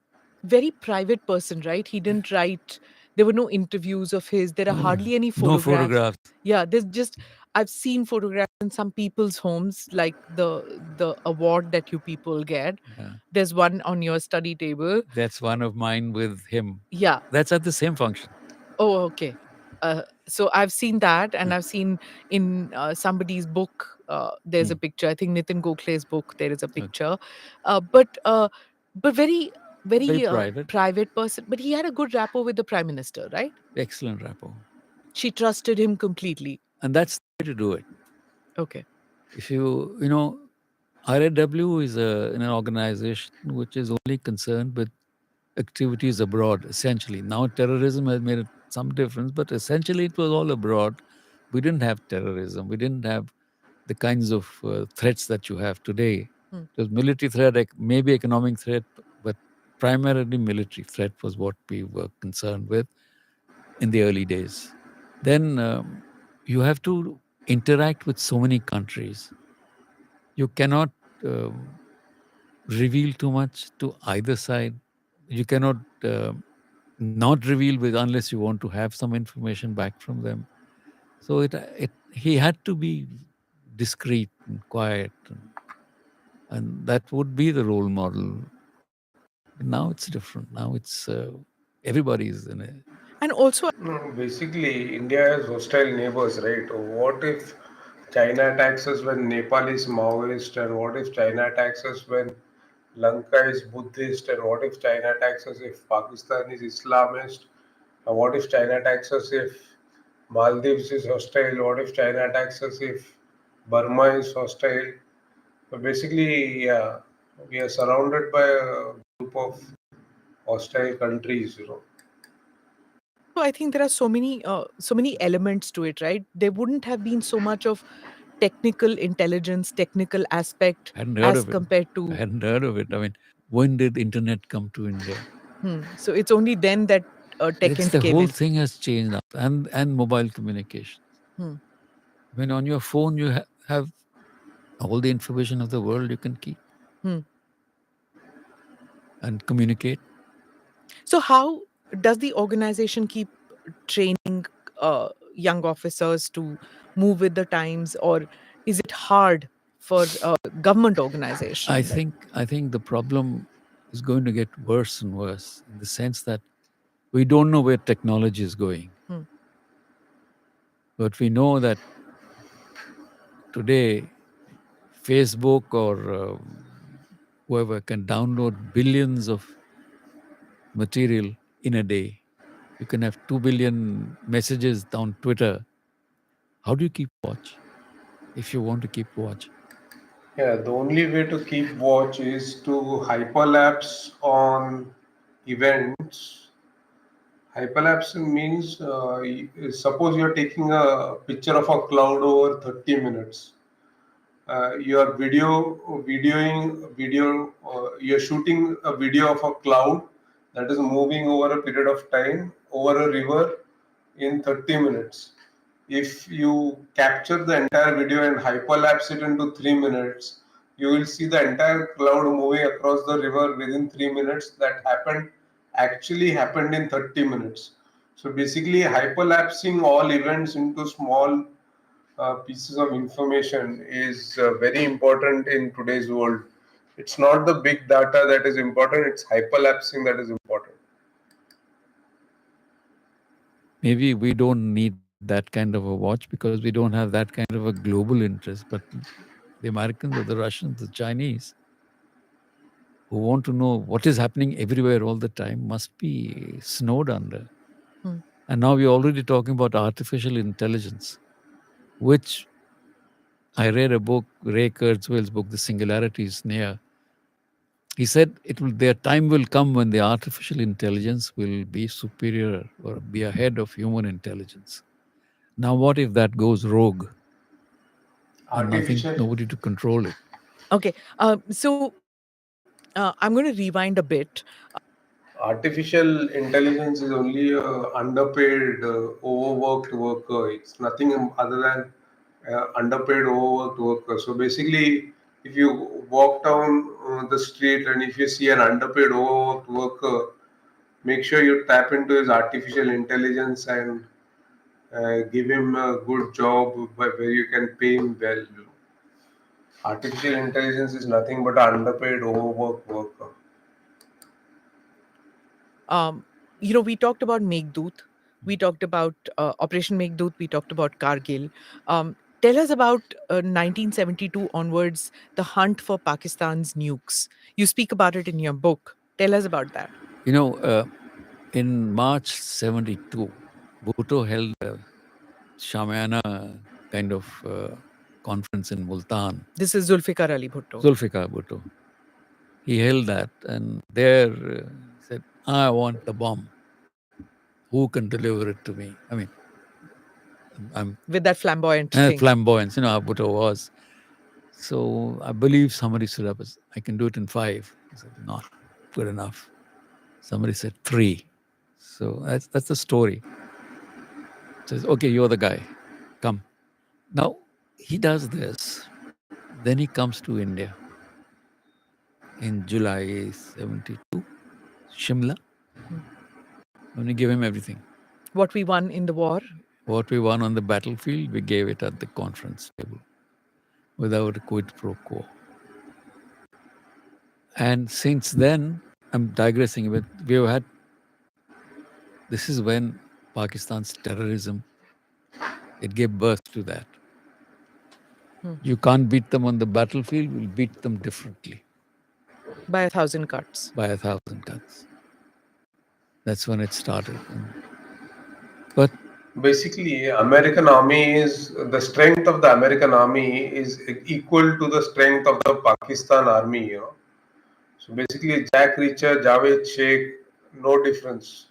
Very private person, right? He didn't write. There were no interviews of his. There are hardly any no photographs. photographs. Yeah, there's just I've seen photographs in some people's homes, like the award that you people get. Yeah. There's one on your study table. That's one of mine with him. Yeah. That's at the same function. Oh, okay. So I've seen that, and I've seen in somebody's book. There's a picture. I think Nitin Gokhale's book. There is a picture, but very Very private. private person. But he had a good rapport with the prime minister, right? Excellent rapport. She trusted him completely. And that's the way to do it. Okay. If RAW is an organization which is only concerned with activities abroad, essentially. Now terrorism has made some difference, but essentially it was all abroad. We didn't have terrorism. We didn't have the kinds of threats that you have today. It was military threat, maybe economic threat, but primarily military threat was what we were concerned with in the early days. Then you have to interact with so many countries. You cannot reveal too much to either side. You cannot not reveal with unless you want to have some information back from them. So he had to be discreet and quiet, and that would be the role model. But now it's different. Now it's everybody's in it. And also, No, basically, India has hostile neighbors, right? What if China attacks us when Nepal is Maoist, and what if China attacks us when Lanka is Buddhist, and what if China attacks us if Pakistan is Islamist? And what if China attacks us if Maldives is hostile? What if China attacks us if Burma is hostile? So basically, yeah, we are surrounded by a group of hostile countries, you know. I think there are so many elements to it, right? There wouldn't have been so much of technical intelligence, technical aspect I hadn't heard as of it. compared I to. hadn't heard of it. I mean, when did internet come to India? So it's only then that It's TechInf the came whole in. thing has changed now, and mobile communication. Hmm. When on your phone you have all the information of the world you can keep Hmm. and communicate. So how does the organization keep training young officers to move with the times, or is it hard for government I organization? Like, think I think the problem is going to get worse and worse in the sense that we don't know where technology is going, hmm, but we know that today Facebook or whoever can download billions of material in a day. You can have 2 billion messages on Twitter. How do you keep watch if you want to keep watch? Yeah, the only way to keep watch is to hyperlapse on events. Hyperlapse means suppose you're taking a picture of a cloud over 30 minutes. You're you're shooting a video of a cloud that is moving over a period of time over a river in 30 minutes. If you capture the entire video and hyperlapse it into 3 minutes, you will see the entire cloud moving across the river within 3 minutes. That actually happened in 30 minutes. So basically, hyperlapsing all events into small pieces of information is very important in today's world. It's not the big data that is important, it's hyperlapsing that is important. Maybe we don't need that kind of a watch because we don't have that kind of a global interest. But the Americans or the Russians, the Chinese, who want to know what is happening everywhere all the time, must be snowed under. hmm. And now we're already talking about artificial intelligence, which I read a book, Ray Kurzweil's book, The Singularity is Near. He said their time will come when the artificial intelligence will be superior or be ahead of human intelligence. Now, what if that goes rogue and Artificial nobody to control it? Okay. So I'm going to rewind a bit. Artificial intelligence is only a underpaid, overworked worker. It's nothing other than underpaid, overworked worker. So basically, if you walk down the street and if you see an underpaid, overworked worker, make sure you tap into his artificial intelligence and give him a good job where you can pay him well. Artificial intelligence is nothing but an underpaid, overworked worker. Um, we talked about Meghdoot, we talked about Operation Meghdoot, we talked about Kargil. Tell us about 1972 onwards, the hunt for Pakistan's nukes. You speak about it in your book. Tell us about that. You know, in March 72, Bhutto held a Shamayana kind of conference in Multan. This is Zulfikar Ali Bhutto. Zulfikar Bhutto. He held that and there said, I want the bomb. Who can deliver it to me? I mean, I'm With that flamboyant thing. flamboyance, you know how Bhutto was. So I believe somebody stood up as, I can do it in 5. He said, not good enough. Somebody said 3. So that's the story. Says, okay, you're the guy. Come. Now, he does this. Then he comes to India in July 72, Shimla. Hmm. And we give him everything. What we won in the war. What we won on the battlefield, we gave it at the conference table. without a quid pro quo. And since then, I'm digressing a bit, we've had, this is when Pakistan's terrorism, it gave birth to that. You can't beat them on the battlefield, we'll beat them differently. By 1,000 cuts. By 1,000 cuts. That's when it started. But Basically, American army is the strength of the American army is equal to the strength of the Pakistan army. So basically, Jack Reacher, Javed Sheikh, no difference.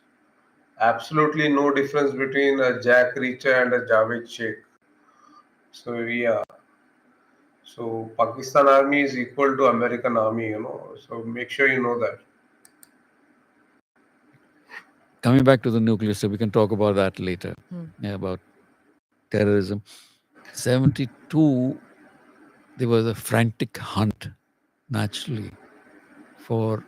Absolutely no difference between a Jack Reacher and a Javed Sheikh. So yeah, so Pakistan army is equal to American army. So make sure you know that. coming back to the nuclear stuff, we can talk about that later. About terrorism. 72, there was a frantic hunt, naturally, for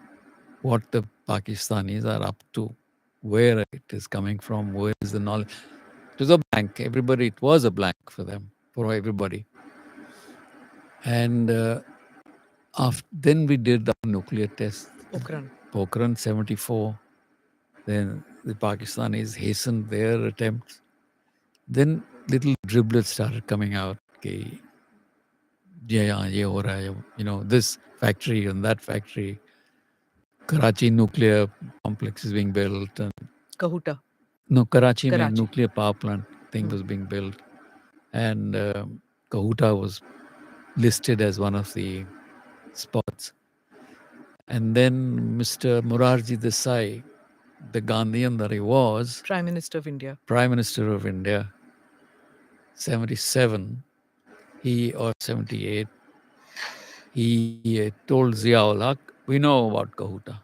what the Pakistanis are up to, where it is coming from, where is the knowledge. It was a blank. Everybody, it was a blank for them, for everybody. And then we did our nuclear test. Pokhran 74. Then the Pakistanis hastened their attempts. Then little driblets started coming out. Okay, yeah, ye ho raha hai, this factory and that factory. Karachi nuclear complex is being built. And Kahuta. no, Karachi mein nuclear power plant thing was being built. And Kahuta was listed as one of the spots. And then Mr. Morarji Desai, the Gandhian that he was, Prime Minister of India. Prime Minister of India, 77, or 78, he told Ziaul Haq, we know about Kahuta.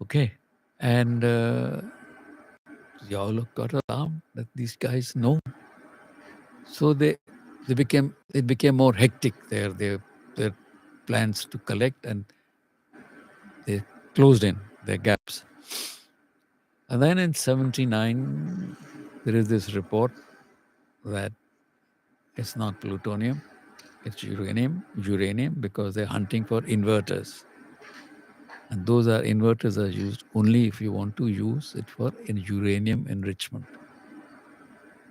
Okay. And Ziaul Haq got alarmed that these guys know. So it became more hectic there. Their plans to collect, and they closed in their gaps. And then in 79, there is this report that it's not plutonium, it's uranium, because they're hunting for inverters. And those inverters are used only if you want to use it for uranium enrichment.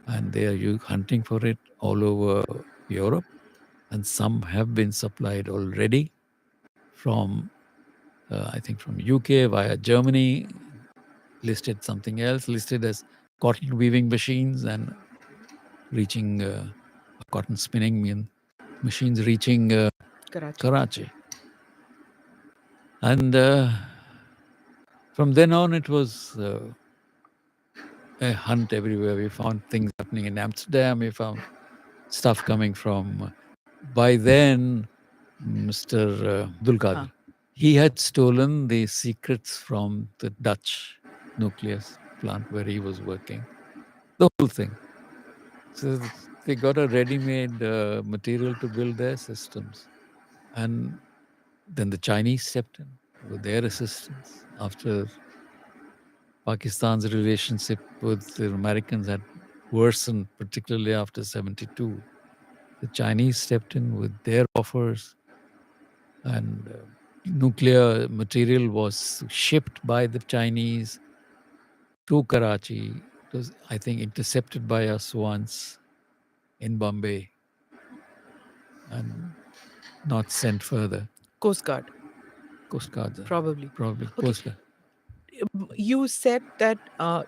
And they are hunting for it all over Europe. And some have been supplied already from, I think, from UK via Germany, listed something else, listed as cotton weaving machines, and reaching cotton spinning machines reaching Karachi. And from then on, it was a hunt everywhere. We found things happening in Amsterdam. We found stuff coming from, by then, Mr. Abdul Qadir. He had stolen the secrets from the Dutch nuclear plant where he was working. The whole thing. So they got a ready-made material to build their systems. And then the Chinese stepped in with their assistance. After Pakistan's relationship with the Americans had worsened, particularly after 72, the Chinese stepped in with their offers, and nuclear material was shipped by the Chinese to Karachi. It was, I think, intercepted by us once in Bombay and not sent further. Coast Guard. Probably. Okay. Coast Guard. You said that,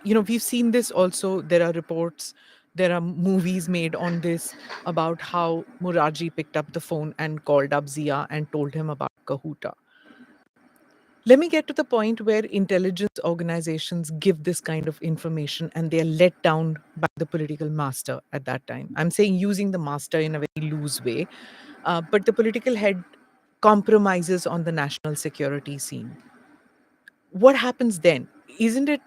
we've seen this also. There are reports, there are movies made on this about how Murarji picked up the phone and called up Zia and told him about Kahuta. Let me get to the point where intelligence organizations give this kind of information and they are let down by the political master at that time. I'm saying using the master in a very loose way, but the political head compromises on the national security scene. What happens then? Isn't it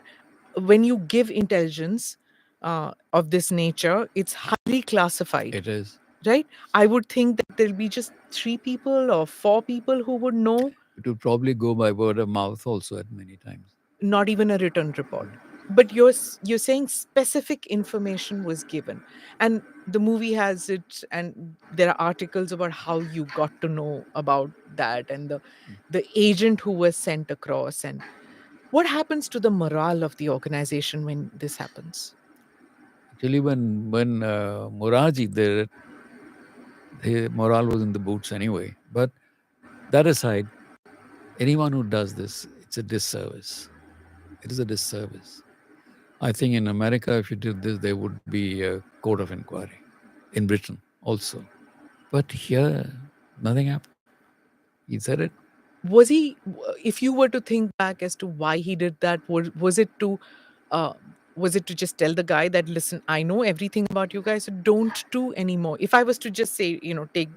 when you give intelligence of this nature, it's highly classified? It is. Right? I would think that there'll be just 3 people or 4 people who would know. It would probably go by word of mouth also at many times. Not even a written report. But you're saying specific information was given, and the movie has it, and there are articles about how you got to know about that, and the agent who was sent across, and what happens to the morale of the organization when this happens? Actually, when Morarji, the morale was in the boots anyway. But that aside, anyone who does this, it's a disservice. It is a disservice. I think in America, if you did this, there would be a court of inquiry. In Britain also. But here, nothing happened. He said it. Was he, if you were to think back as to why he did that, was it to uh, was it to just tell the guy that, listen, I know everything about you guys, so don't do anymore? If I was to just say, take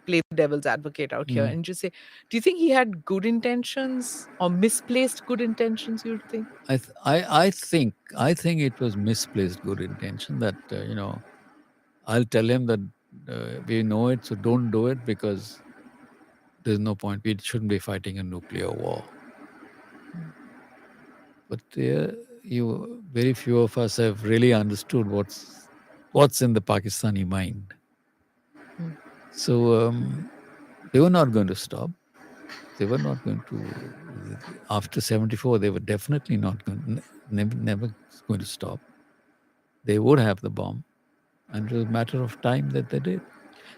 play the devil's advocate out here Mm. and just say, do you think he had good intentions or misplaced good intentions, you'd think? I think it was misplaced good intention that I'll tell him that we know it, so don't do it because there's no point. We shouldn't be fighting a nuclear war. Mm, But very few of us have really understood what's in the Pakistani mind. mm. So they were not going to stop. They were not going to. After 74, they were definitely not going. Never going to stop. They would have the bomb, and it was a matter of time that they did.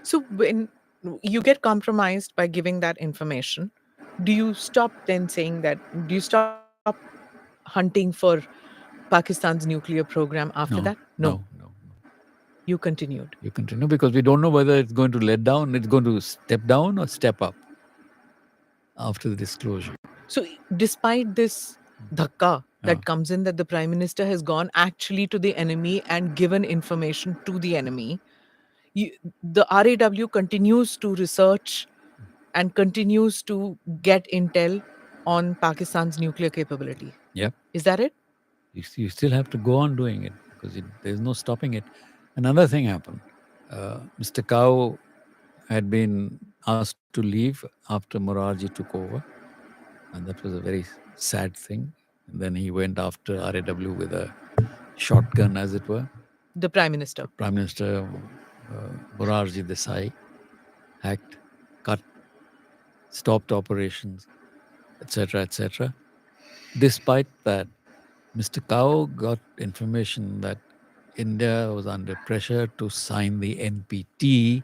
So when you get compromised by giving that information, do you stop then saying that? Do you stop hunting for Pakistan's nuclear program after that? No, No, no, no, no. you continued. You continue because we don't know whether it's going to let down, it's going to step down or step up after the disclosure. So, despite this dhakka Yeah. that comes in, that the prime minister has gone actually to the enemy and given information to the enemy, you, the RAW continues to research and continues to get intel on Pakistan's nuclear capability. Yep. Is that it? You still have to go on doing it because there's no stopping it. Another thing happened. Mr. Kao had been asked to leave after Morarji took over, and that was a very sad thing. And then he went after RAW with a shotgun, as it were. The prime minister. Prime Minister Morarji Desai hacked, cut, stopped operations, etc., etc. Despite that, Mr. Kao got information that India was under pressure to sign the NPT,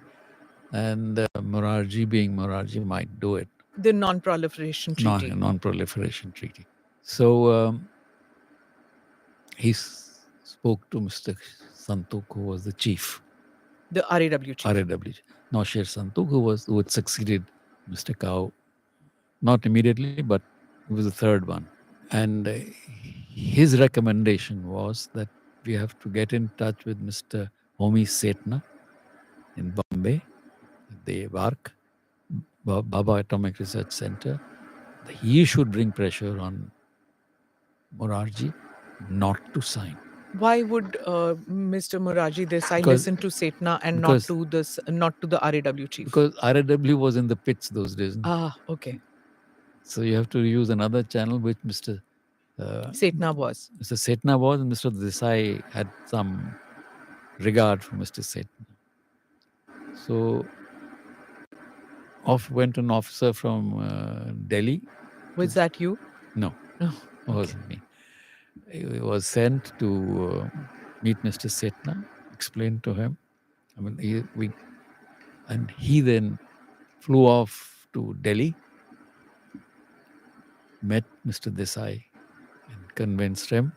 and Morarji, being Morarji, might do it. The non-proliferation treaty. Non-proliferation treaty. So he spoke to Mr. Santuk, who was the chief. The RAW chief. RAW. Naushir Santuk, who had succeeded Mr. Kao, not immediately, but he was the third one. And his recommendation was that we have to get in touch with Mr. Homi Setna in Bombay, the BARC, Baba Atomic Research Center. He should bring pressure on Morarji not to sign. Why would Mr. Moraji Desai listen to Setna and not to the RAW chief? Because RAW was in the pits those days. Ah, okay. So you have to use another channel which Mr. Setna was. Mr. Setna was, and Mr. Desai had some regard for Mr. Setna. So off went an officer from Delhi. Was that you? No, Oh, it wasn't me. He was sent to meet Mr. Setna, explain to him. I mean, he then flew off to Delhi, met Mr. Desai, and convinced him,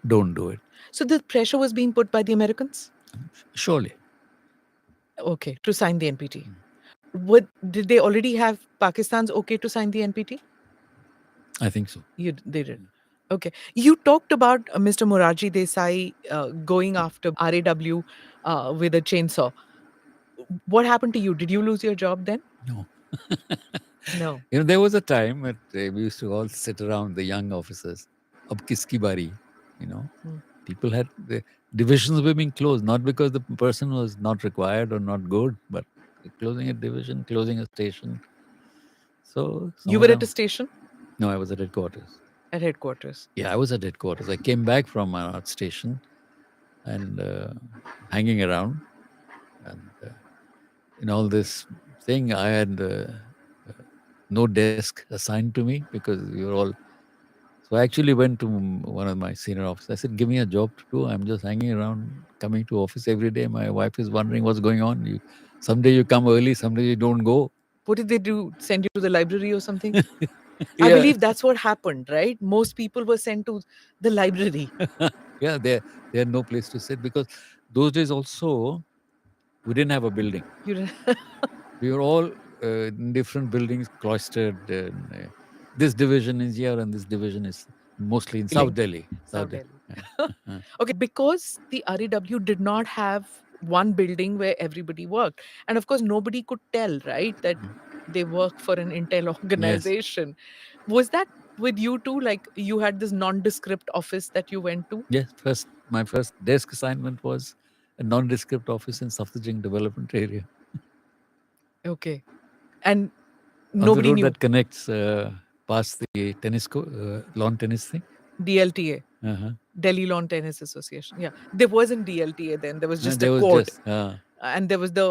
don't do it. So the pressure was being put by the Americans? Surely. Okay, to sign the NPT. Did they already have Pakistan's okay to sign the NPT? I think so. They did. Okay. You talked about Mr. Morarji Desai going after RAW with a chainsaw. What happened to you? Did you lose your job then? No. No. There was a time that we used to all sit around, the young officers, ab kiski bari, people had, the divisions were being closed, not because the person was not required or not good, but closing a division, closing a station. So You were at a station? No, I was at headquarters. at headquarters. Yeah, I was at headquarters. I came back from my art station and hanging around. And in all this thing, I had no desk assigned to me because we were all. So I actually went to one of my senior officers. I said, "Give me a job to do. I'm just hanging around, coming to office every day. My wife is wondering what's going on. Someday you come early, someday you don't go." What did they do? Send you to the library or something? I Yeah, believe that's what happened, right? Most people were sent to the library. yeah. They had no place to sit because those days also we didn't have a building. You didn't- We were all in different buildings, cloistered. And, this division is here, and this division is mostly in South Delhi. South South Delhi. Delhi. Yeah. Okay, because the RAW did not have one building where everybody worked. And of course, nobody could tell, right, that they work for an Intel Yes. organization. Was that with you too? Like you had this nondescript office that you went to? Yes. My first desk assignment was a nondescript office in Safdarjung development area Okay. And on the nobody road knew. that connects past the lawn tennis thing. DLTA, Uh-huh. Delhi Lawn Tennis Association. Yeah. There wasn't DLTA then. There was just a There was court just and there was the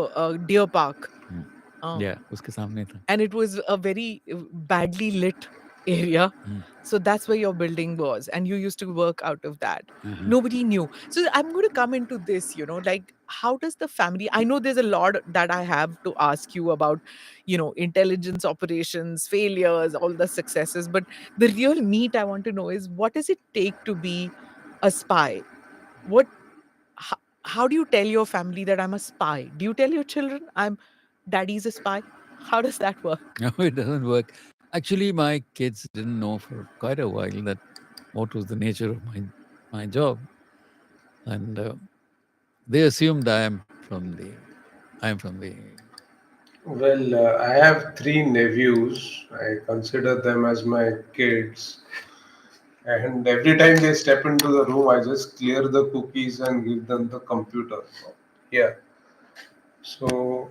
deer park. hmm. Uh, Yeah, uske सामने था. and it was a very badly lit area. Mm. So that's where your building was, and you used to work out of that. Uh-huh. Nobody knew. So I'm going to come into this, like how does the family? I know there's a lot that I have to ask you about, intelligence operations, failures, all the successes. But the real meat I want to know is what does it take to be a spy? What how do you tell your family that I'm a spy? Do you tell your children I'm daddy's a spy? How does that work? No, it doesn't work. Actually, my kids didn't know for quite a while that what was the nature of my job, and they assumed I am from the. Well, I have three nephews. I consider them as my kids. And every time they step into the room, I just clear the cookies and give them the computer. Yeah. So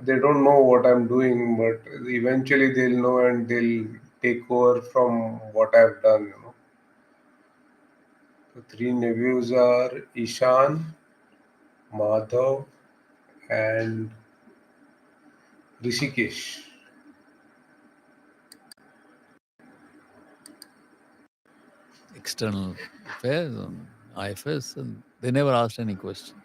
they don't know what I'm doing, but eventually they'll know and they'll take over from what I've done. The three nephews are Ishan, Madhav, and Rishikesh. External affairs and IFS, and they never asked any questions.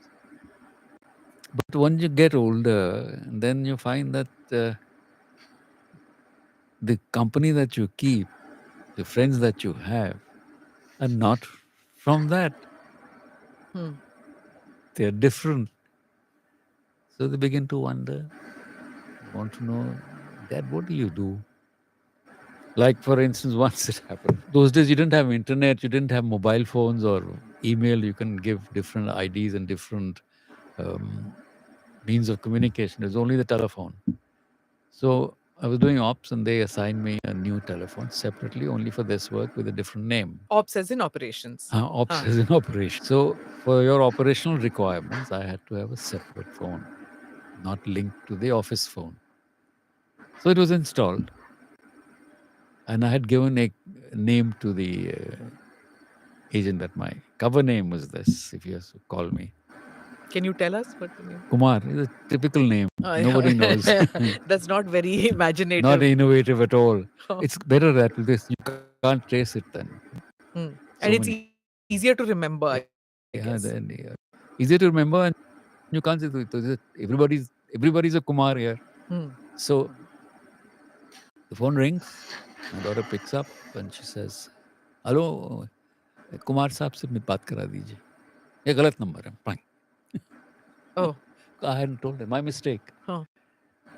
But once you get older, then you find that the company that you keep, the friends that you have, are not from that. Hmm. They are different. So they begin to wonder. They want to know, Dad, what do you do? Like, for instance, once it happened. Those days, you didn't have internet, you didn't have mobile phones or email. You can give different IDs and different um, means of communication. There's only the telephone. So I was doing ops, and they assigned me a new telephone separately, only for this work with a different name. Ops as in operations. Ops is in operation. So for your operational requirements, I had to have a separate phone, not linked to the office phone. So it was installed, and I had given a name to the agent that my cover name was this, if you have to call me. Can you tell us what the name? Kumar is a typical name. Yeah. Nobody knows. That's not very imaginative. Not innovative at all. It's better that this you can't trace it then. Hmm. So And it's many. easier to remember, I guess. Yeah, then easier to remember, and you can't say everybody's a Kumar here. Hmm. So the phone rings. My daughter picks up and she says, "Hello, Kumar साहब से बात करा दीजिए ये गलत number है Fine. Oh. I hadn't told her my mistake Huh.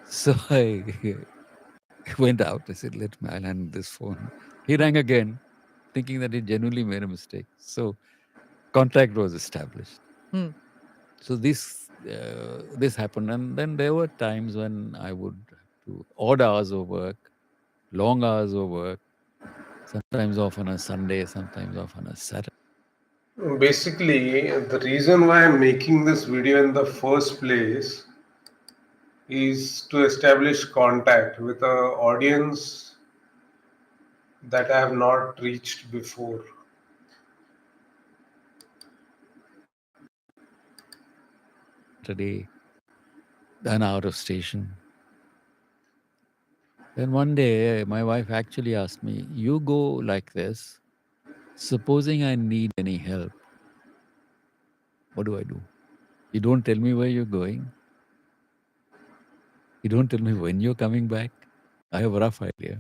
so I went out. I said I'll hand this phone. He rang again thinking that he genuinely made a mistake, so contact was established. Hmm. So this happened, and then there were times when I would do odd hours of work, long hours of work, sometimes off on a Sunday, sometimes off on a Saturday. Basically, the reason why I'm making this video in the first place is to establish contact with a audience that I have not reached before. Saturday, then out of station. Then one day, my wife actually asked me, "You go like this. Supposing I need any help, what do I do? You don't tell me where you're going. You don't tell me when you're coming back. I have a rough idea."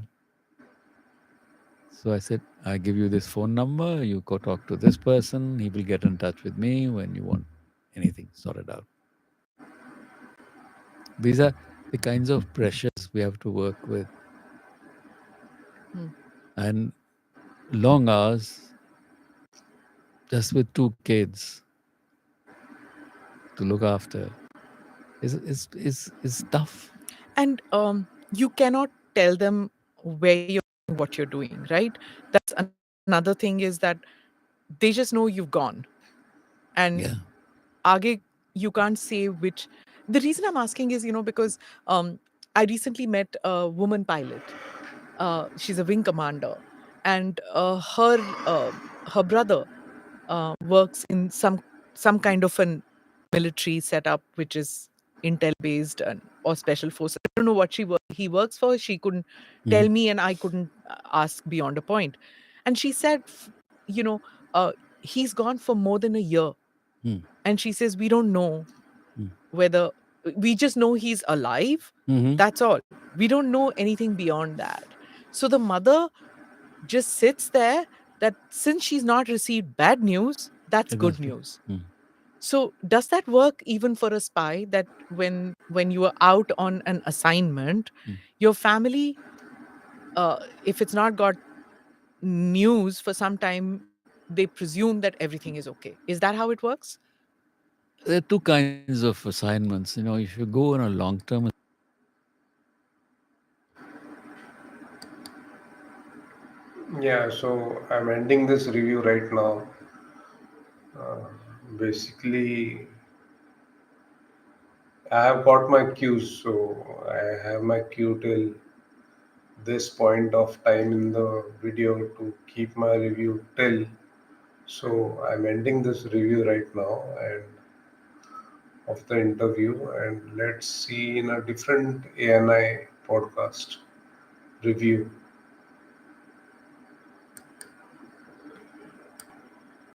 So I said, "I give you this phone number. You go talk to this person. He will get in touch with me when you want anything sorted out." These are the kinds of pressures we have to work with. Hmm. And long hours, just with two kids to look after, is tough. And you cannot tell them where you're going, what you're doing, right? That's another thing, is that they just know you've gone. And Yeah. Age, you can't say which. The reason I'm asking is, because I recently met a woman pilot. She's a wing commander, and her brother works in some kind of an military setup, which is intel based and or special forces. I don't know what he works for. She couldn't Mhm. tell me, and I couldn't ask beyond a point. And she said, you know, uh, he's gone for more than a year, Mm. and she says we don't know Mm. whether, we just know he's alive. Mhm. That's all. We don't know anything beyond that. So the mother just sits there, that since she's not received bad news, that's It good must be. news. Mm. So does that work even for a spy, that when you are out on an assignment, Mm. your family, if it's not got news for some time, they presume that everything is okay? Is that how it works? There are two kinds of assignments. If you go on a long term, Yeah, so I'm ending this review right now. Basically, I have got my cues, so I have my cue till this point of time in the video to keep my review till. So I'm ending this review right now and of the interview, and let's see in a different ANI podcast review.